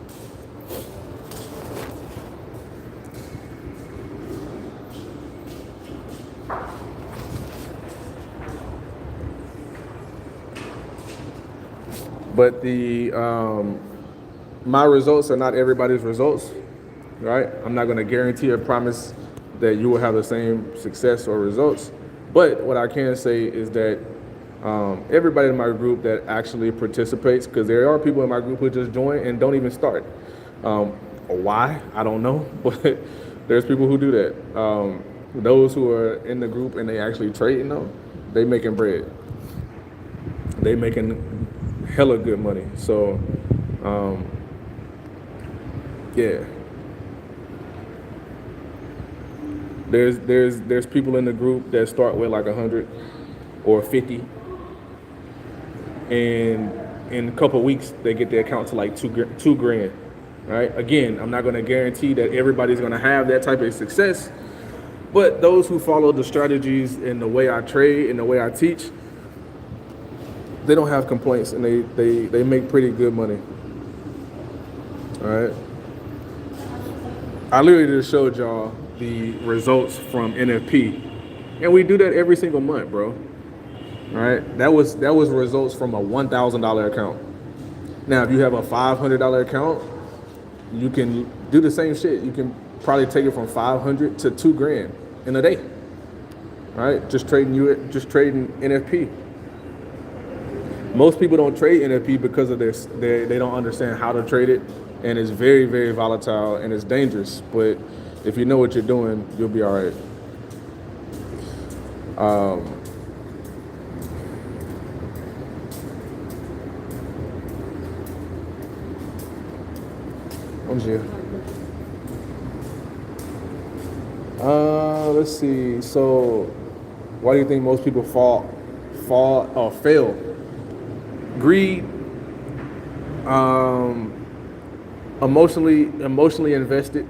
But my results are not everybody's results, right? I'm not going to guarantee or promise that you will have the same success or results. But what I can say is that everybody in my group that actually participates, because there are people in my group who just join and don't even start. Why? I don't know, but there's people who do that. Those who are in the group and they actually trading though, they making bread. They making hella good money. So, yeah. There's people in the group that start with like 100 or 50, and in a couple of weeks they get their account to like two grand, right? Again, I'm not going to guarantee that everybody's going to have that type of success, but those who follow the strategies and the way I trade and the way I teach, they don't have complaints and they make pretty good money. All right. I literally just showed y'all the results from NFP, and we do that every single month, bro. All right. That was results from a $1,000 account. Now, if you have a $500 account, you can do the same shit. You can probably take it from 500 to 2 grand in a day. All right. Just trading NFP. Most people don't trade NFP because of this. They don't understand how to trade it, and it's very, very volatile and it's dangerous. But if you know what you're doing, you'll be all right. Let's see. So, why do you think most people fail? Greed, emotionally invested.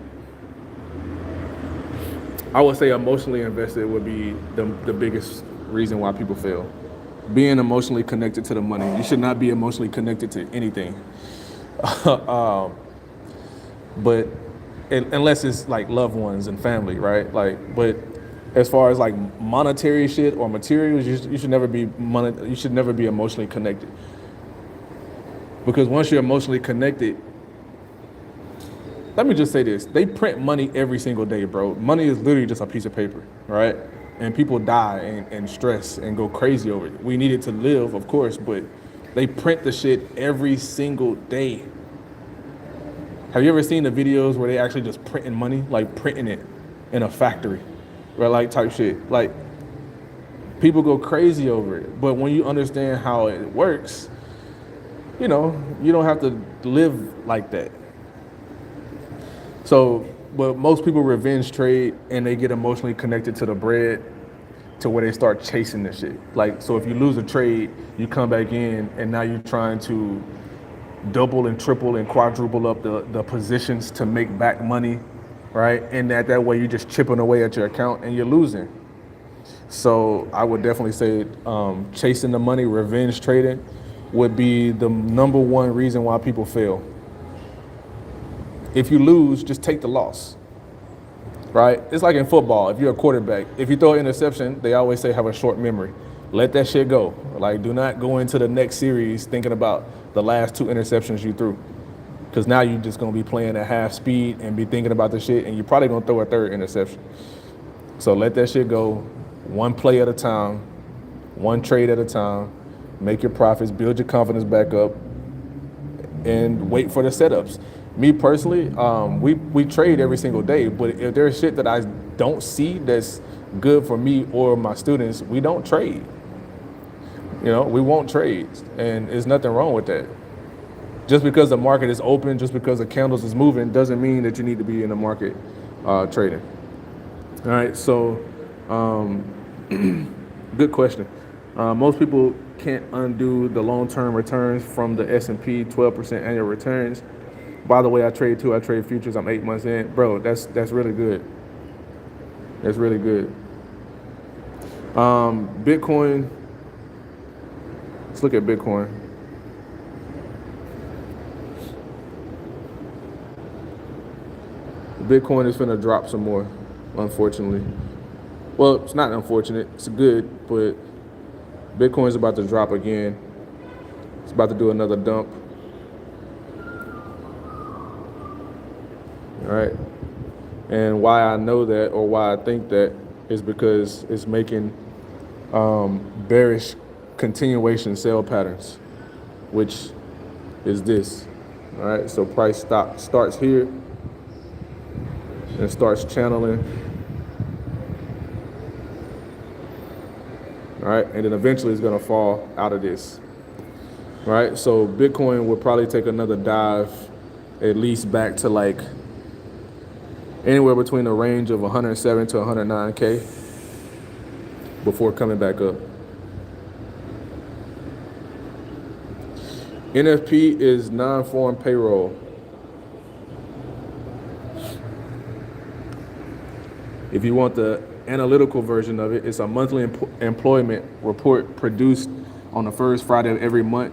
I would say emotionally invested would be the biggest reason why people fail. Being emotionally connected to the money. You should not be emotionally connected to anything. But unless it's like loved ones and family, right? Like, but as far as like monetary shit or materials, you should never be emotionally connected. Because once you're emotionally connected, let me just say this. They print money every single day, bro. Money is literally just a piece of paper, right? And people die and stress and go crazy over it. We need it to live, of course, but they print the shit every single day. Have you ever seen the videos where they actually just printing money, like printing it in a factory, right? Like type shit. Like people go crazy over it. But when you understand how it works, you know, you don't have to live like that. So, but most people revenge trade and they get emotionally connected to the bread to where they start chasing this shit. Like, so if you lose a trade, you come back in and now you're trying to double and triple and quadruple up the positions to make back money, right? And that way you're just chipping away at your account and you're losing. So I would definitely say chasing the money, revenge trading would be the number one reason why people fail. If you lose, just take the loss, right? It's like in football. If you're a quarterback, if you throw an interception, they always say have a short memory. Let that shit go. Like, do not go into the next series thinking about the last 2 interceptions you threw. Because now you're just going to be playing at half speed and be thinking about the shit, and you're probably going to throw a 3rd interception. So let that shit go. One play at a time, one trade at a time. Make your profits, build your confidence back up, and wait for the setups. Me personally, we trade every single day, but if there's shit that I don't see that's good for me or my students, we don't trade. You know, we won't trade, and there's nothing wrong with that. Just because the market is open, just because the candles is moving, doesn't mean that you need to be in the market trading. All right, so good question. Most people can't undo the long-term returns from the S&P 12% annual returns. By the way, I trade too. I trade futures. I'm 8 months in, bro. That's really good. That's really good. Bitcoin. Let's look at Bitcoin. Bitcoin is finna drop some more, unfortunately. Well, it's not unfortunate. It's good, but Bitcoin is about to drop again. It's about to do another dump. All right. And why I know that, or why I think that, is because it's making bearish continuation sell patterns, which is this. All right. So price starts here and starts channeling. All right. And then eventually it's going to fall out of this. All right. So Bitcoin will probably take another dive, at least back to like anywhere between a range of 107 to 109K before coming back up. NFP is non-farm payroll. If you want the analytical version of it, it's a monthly employment report produced on the first Friday of every month.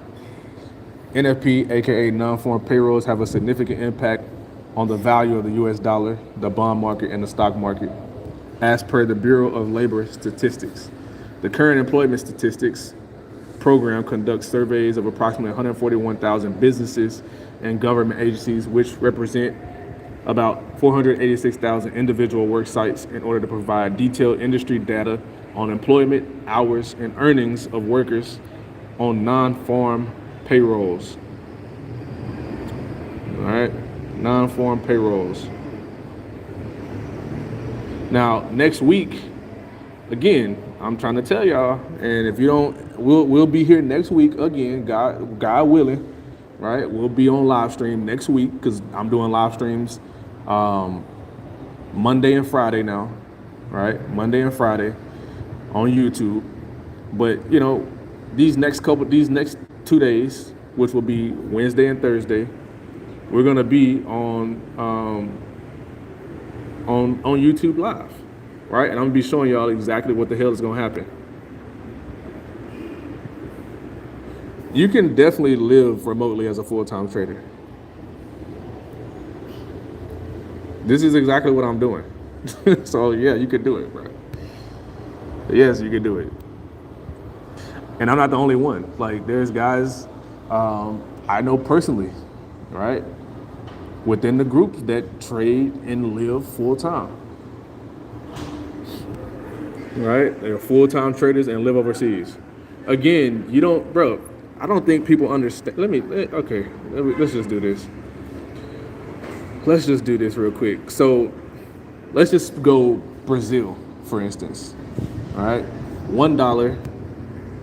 NFP, aka non-farm payrolls, have a significant impact on the value of the US dollar, the bond market, and the stock market, as per the Bureau of Labor Statistics. The current employment statistics program conducts surveys of approximately 141,000 businesses and government agencies, which represent about 486,000 individual work sites, in order to provide detailed industry data on employment, hours, and earnings of workers on non-farm payrolls. All right. Non-farm payrolls. Now, next week, again, I'm trying to tell y'all, and if you don't, we'll be here next week again, God willing, right? We'll be on live stream next week, because I'm doing live streams Monday and Friday now, right? Monday and Friday on YouTube. But you know, these next 2 days, which will be Wednesday and Thursday, we're gonna be on YouTube Live, right? And I'm gonna be showing y'all exactly what the hell is gonna happen. You can definitely live remotely as a full-time trader. This is exactly what I'm doing. So yeah, you can do it, bro. Yes, you can do it. And I'm not the only one. Like, there's guys I know personally, right, within the groups that trade and live full-time. Right? They're full-time traders and live overseas. Again, you don't, bro, I don't think people understand. Let's just do this. Let's just do this real quick. So let's just go Brazil, for instance. All right, $1.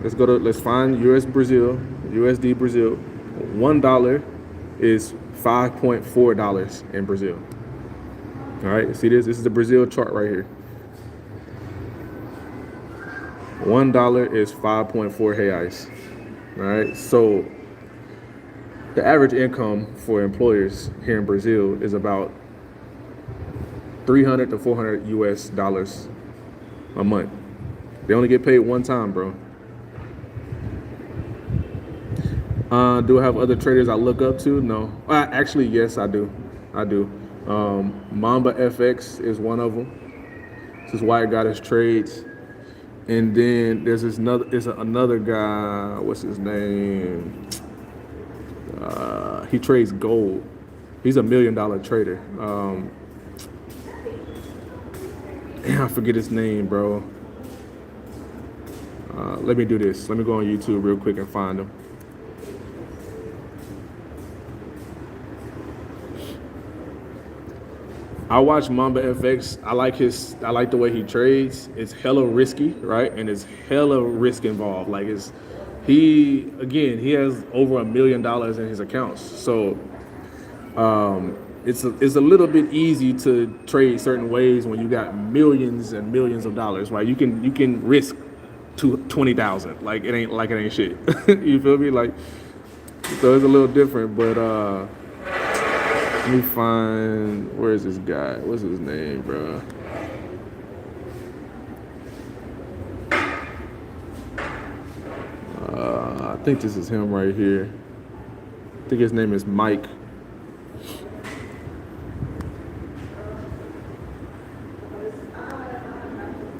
Let's find USD Brazil. $1 is $5.4 in Brazil. All right, see this? This is the Brazil chart right here. $1 is 5.4 reais. All right, so the average income for employers here in Brazil is about $300 to $400 US a month. They only get paid one time, bro. Do I have other traders I look up to? No. Actually, yes, I do. Mamba FX is one of them. This is why I got his trades. And then there's another guy. What's his name? He trades gold. He's $1 million trader. I forget his name, bro. Let me do this. Let me go on YouTube real quick and find him. I watch Mamba FX. I like the way he trades. It's hella risky, right? And it's hella risk involved. Like he has over $1 million in his accounts. So it's a little bit easy to trade certain ways when you got millions and millions of dollars, right? You can risk to 20,000. Like it ain't shit. You feel me? Like, so it's a little different. But let me find, where is this guy? What's his name, bro? I think this is him right here. I think his name is Mike.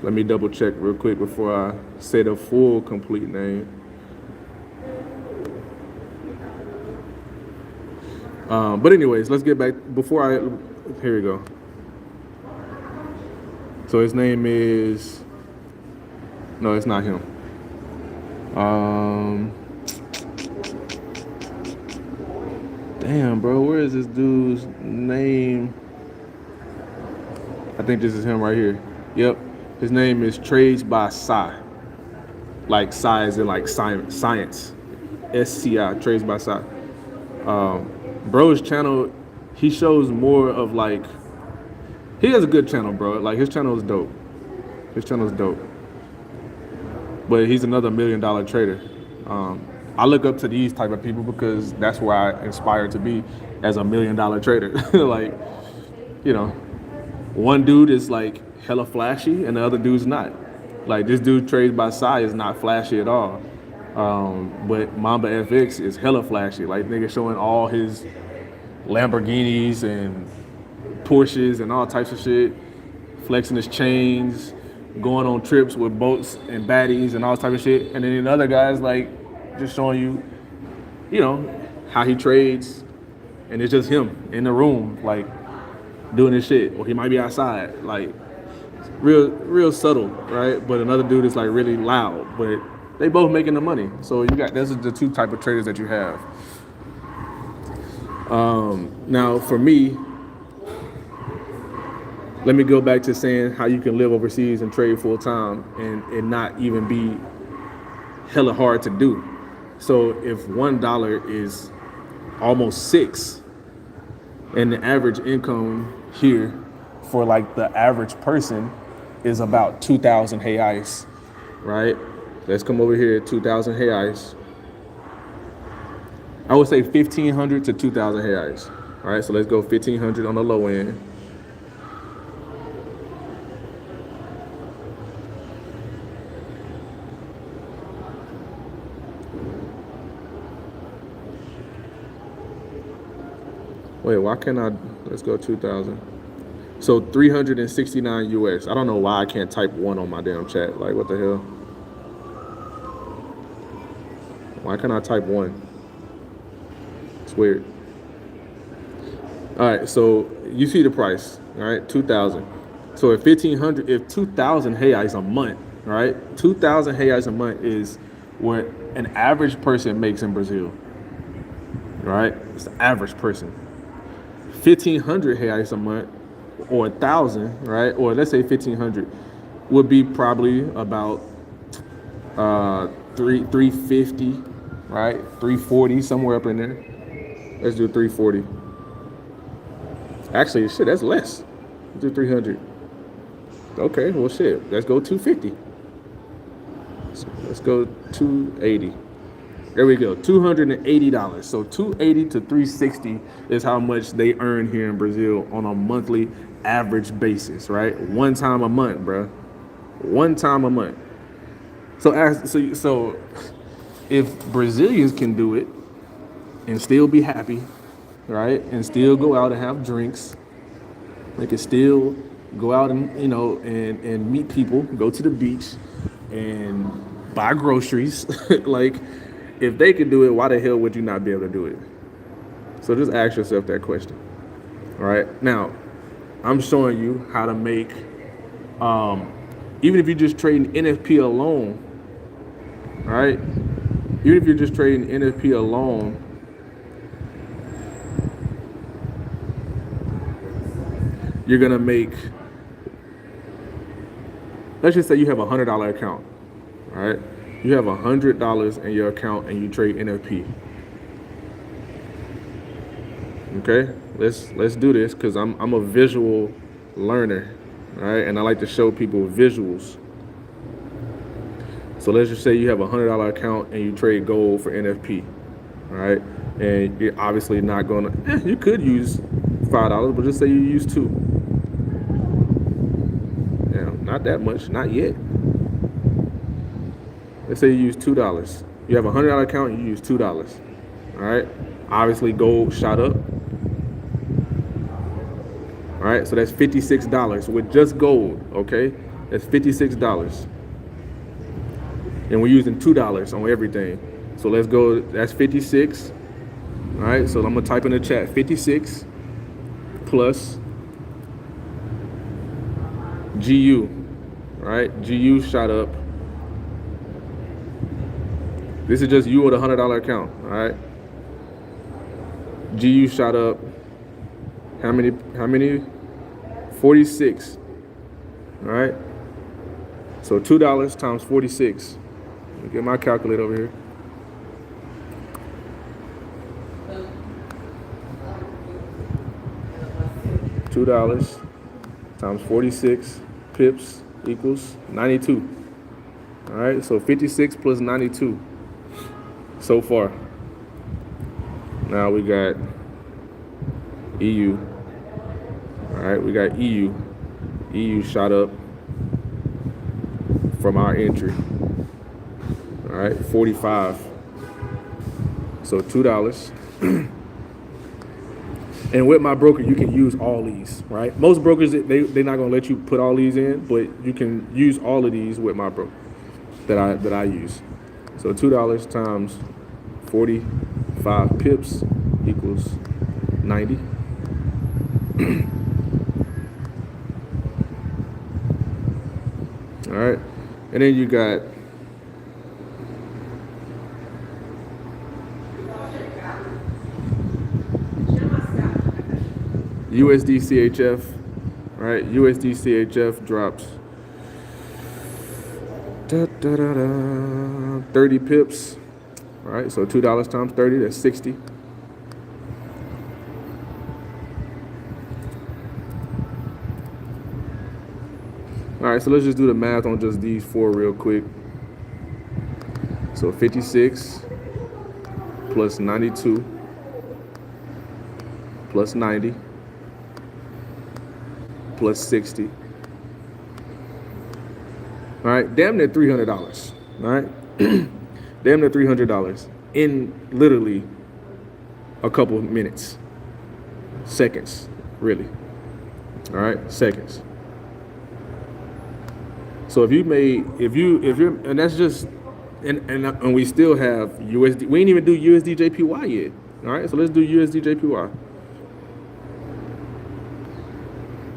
Let me double check real quick before I say the full complete name. But anyways, let's get back here we go. So his name is, no, it's not him. Damn, bro, where is this dude's name? I think this is him right here. Yep, his name is Trades by Sci. Like Sci as in like science. SCI, Trades by Sci. Bro's channel, he shows more of like, he has a good channel, bro. Like his channel is dope. His channel is dope. But he's another $1 million trader. I look up to these type of people because that's where I inspire to be as a $1 million trader. Like, you know, one dude is like hella flashy and the other dude's not. Like this dude Trades by Sci is not flashy at all. But Mamba FX is hella flashy. Like nigga showing all his Lamborghinis and Porsches and all types of shit, flexing his chains, going on trips with boats and baddies and all type of shit. And then the other guy's like just showing you, you know, how he trades, and it's just him in the room, like doing his shit. Or he might be outside, like real subtle, right? But another dude is like really loud, but they both making the money. So you got, those are the two type of traders that you have. Now for me, let me go back to saying how you can live overseas and trade full time and not even be hella hard to do. So if $1 is almost 6, and the average income here for like the average person is about 2,000 reais, right? Let's come over here, 2,000 reais. I would say 1,500 to 2,000 reais. All right, so let's go 1,500 on the low end. Wait, why can't I? Let's go 2,000. So 369 US. I don't know why I can't type 1 on my damn chat. Like, what the hell? Why can't I type 1? It's weird. All right, so you see the price, all right? 2,000. So if 1,500, if 2,000 reais a month, all right? 2,000 reais a month is what an average person makes in Brazil, right? It's the average person. 1,500 reais a month, or 1,000, right? Or let's say 1,500 would be probably about 350, right? 340, somewhere up in there. Let's do 340. Actually, shit, that's less. Let's do 300. Okay, well, shit, let's go 250. So let's go 280. There we go, $280. So 280 to 360 is how much they earn here in Brazil on a monthly average basis, right? One time a month, bro. One time a month. So if Brazilians can do it and still be happy, right, and still go out and have drinks, they can still go out and, you know, and meet people, go to the beach and buy groceries. Like, if they could do it, why the hell would you not be able to do it? So just ask yourself that question. All right. Now, I'm showing you how to make, even if you're just trading NFP alone, all right? Even if you're just trading NFP alone, you're gonna make, let's just say you have a $100 account, all right? You have $100 in your account and you trade NFP. Okay, let's do this because I'm a visual learner, all right? And I like to show people visuals. So let's just say you have a $100 account and you trade gold for NFP, right? And you're obviously not gonna. You could use $5, but just say you use two. Yeah, not that much, not yet. Let's say you use $2. You have a $100 account, you use $2. All right. Obviously, gold shot up. All right, so that's $56 with just gold. Okay, that's $56. And we're using $2 on everything. So let's go, that's 56. All right, so I'm gonna type in the chat 56 plus GU. All right, GU shot up. This is just you with a $100 account. All right, GU shot up. How many? 46. All right, so $2 times 46. Let me get my calculator over here. $2 times 46 pips equals 92. All right, so 56 plus 92 so far. Now we got EU. All right, we got EU. EU shot up from our entry. All right, 45. So $2. And with my broker, you can use all these, right? Most brokers, they're not gonna let you put all these in, but you can use all of these with my broker that I use. So $2 times 45 pips equals 90. All right, and then you got USD CHF, right? USD CHF drops 30 pips, all right? So $2 times 30, that's 60. All right, so let's just do the math on just these four real quick. So 56 plus 92 plus 90 plus 60. All right, damn near $300. All right, damn near $300 in literally a couple of minutes, seconds, really. All right, seconds. So if you're, and that's just, and we still have USD. We ain't even do USD JPY yet. All right, so let's do USD JPY.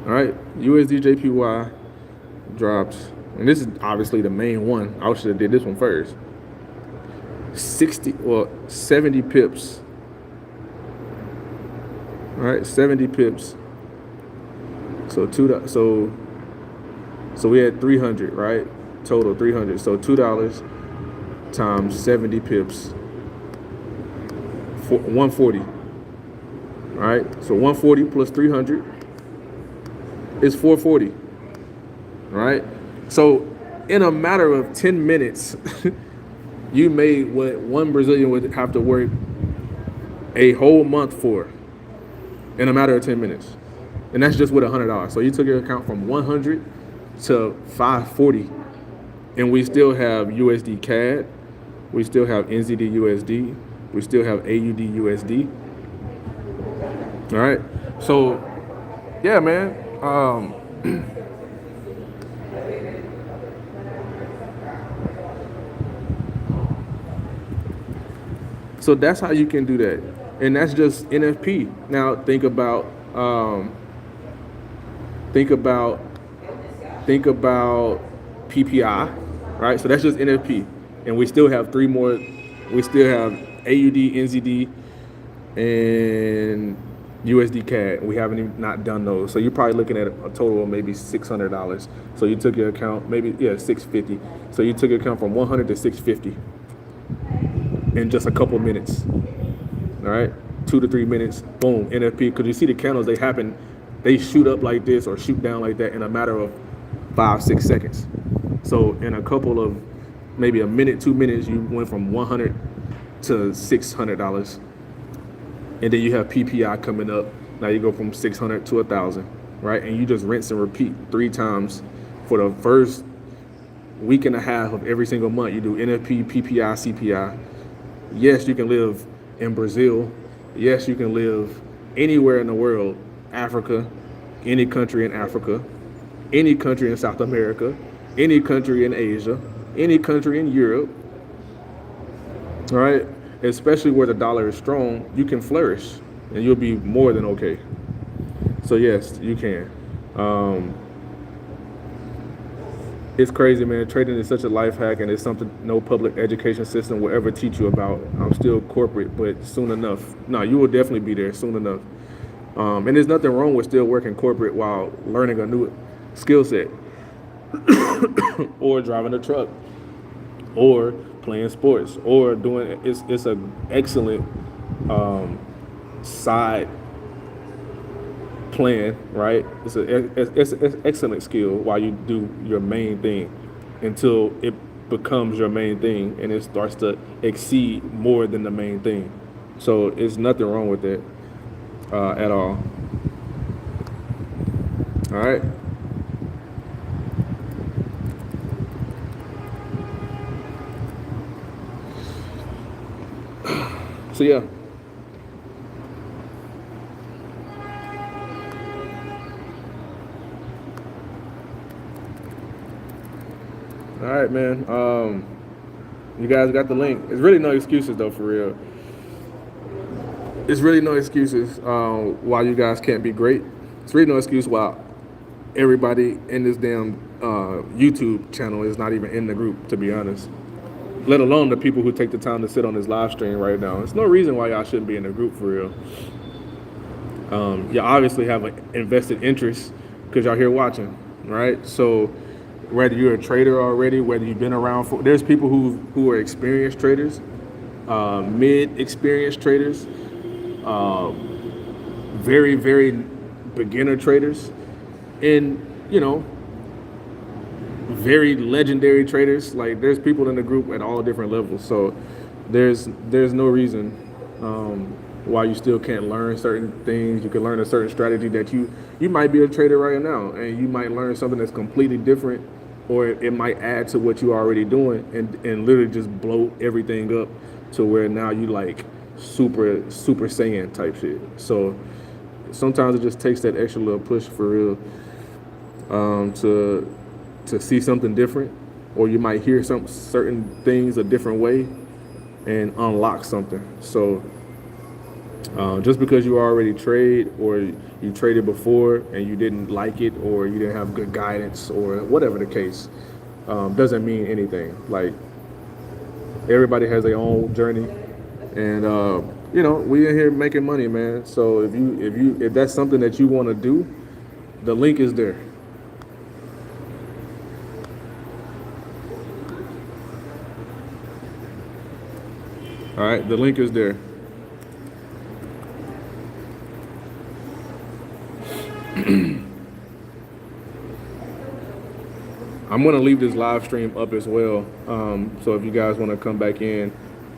All right, USD JPY drops, and this is obviously the main one. I should have did this one first. 70 pips. All right, 70 pips. So we had 300, right? Total 300. So $2 times 70 pips, 140. All right, so 140 plus 300 is 440. All right, so in a matter of 10 minutes, you made what one Brazilian would have to work a whole month for in a matter of 10 minutes. And that's just with $100. So you took your account from 100 to 540, and we still have USD CAD, we still have NZD USD, we still have AUD USD. All right, so yeah, man. So that's how you can do that, and that's just NFP. Now think about PPI, right? So that's just NFP, and we still have three more. We still have AUD, NZD, and USD CAD. We haven't even not done those. So you're probably looking at a total of maybe $600. So you took your account, maybe $650. So you took your account from 100 to 650 in just a couple minutes. All right, 2 to 3 minutes. Boom, NFP. Because you see the candles, they shoot up like this or shoot down like that in a matter of 5-6 seconds. So in a couple of maybe a minute, 2 minutes, you went from $100 to $600, and then you have PPI coming up. Now you go from 600 to 1,000, right? And you just rinse and repeat 3 times for the first week and a half of every single month. You do NFP, PPI, CPI. Yes, you can live in Brazil. Yes, you can live anywhere in the world, Africa, any country in Africa, any country in South America, any country in Asia, any country in Europe, all right? Especially where the dollar is strong, you can flourish and you'll be more than okay. So yes, you can. It's crazy, man. Trading is such a life hack, and it's something no public education system will ever teach you about. I'm still corporate, but soon enough. No, you will definitely be there soon enough. And there's nothing wrong with still working corporate while learning a new skill set, or driving a truck, or playing sports, or doing. It's an excellent side plan, right? It's an excellent skill while you do your main thing until it becomes your main thing and it starts to exceed more than the main thing. So it's nothing wrong with that at all. All right. So yeah. All right, man. You guys got the link. It's really no excuses, though, for real. It's really no excuses why you guys can't be great. It's really no excuse why everybody in this damn YouTube channel is not even in the group, to be honest. Let alone the people who take the time to sit on this live stream right now. There's no reason why y'all shouldn't be in the group, for real. You obviously have an invested interest because y'all here watching, right? So whether you're a trader already, whether you've been around for, there's people who are experienced traders, mid-experienced traders, very, very beginner traders, and, you know, very legendary traders. Like, there's people in the group at all different levels. So there's no reason why you still can't learn certain things. You can learn a certain strategy that you might be a trader right now, and you might learn something that's completely different, or it might add to what you're already doing and literally just blow everything up to where now you like super saiyan type shit. So sometimes it just takes that extra little push for real to see something different, or you might hear some certain things a different way and unlock something. So just because you already trade, or you traded before and you didn't like it, or you didn't have good guidance, or whatever the case, doesn't mean anything. Like, everybody has their own journey, and you know, we in here making money, man. So if that's something that you want to do, the link is there. All right, the link is there. I'm gonna leave this live stream up as well. So if you guys want to come back in,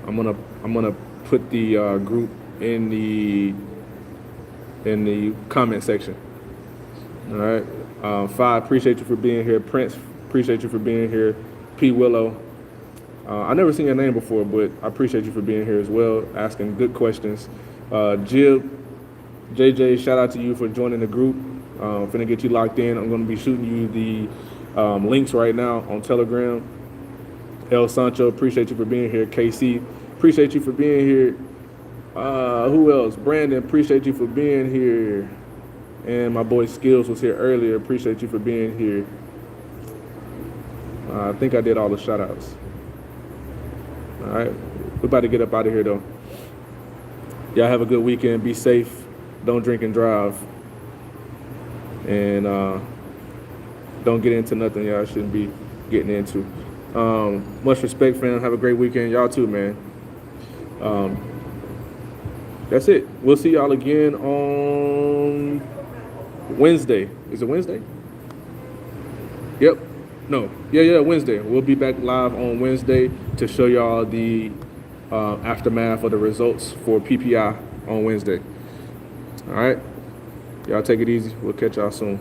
I'm gonna put the group in the comment section. All right. Five, appreciate you for being here. Prince, appreciate you for being here. P. Willow, I never seen your name before, but I appreciate you for being here as well, asking good questions. Jib, JJ, shout out to you for joining the group. Finna get you locked in. I'm gonna be shooting you the links right now on Telegram. El Sancho, appreciate you for being here. KC, appreciate you for being here. Who else? Brandon, appreciate you for being here. And my boy Skills was here earlier. Appreciate you for being here. I think I did all the shout outs. All right, we're about to get up out of here though. Y'all have a good weekend. Be safe. Don't drink and drive. And don't get into nothing y'all shouldn't be getting into. Much respect, fam. Have a great weekend. Y'all too, man. That's it. We'll see y'all again on Wednesday. Is it Wednesday? Yep. No, yeah, Wednesday. We'll be back live on Wednesday to show y'all the aftermath of the results for PPI on Wednesday. All right, y'all take it easy. We'll catch y'all soon.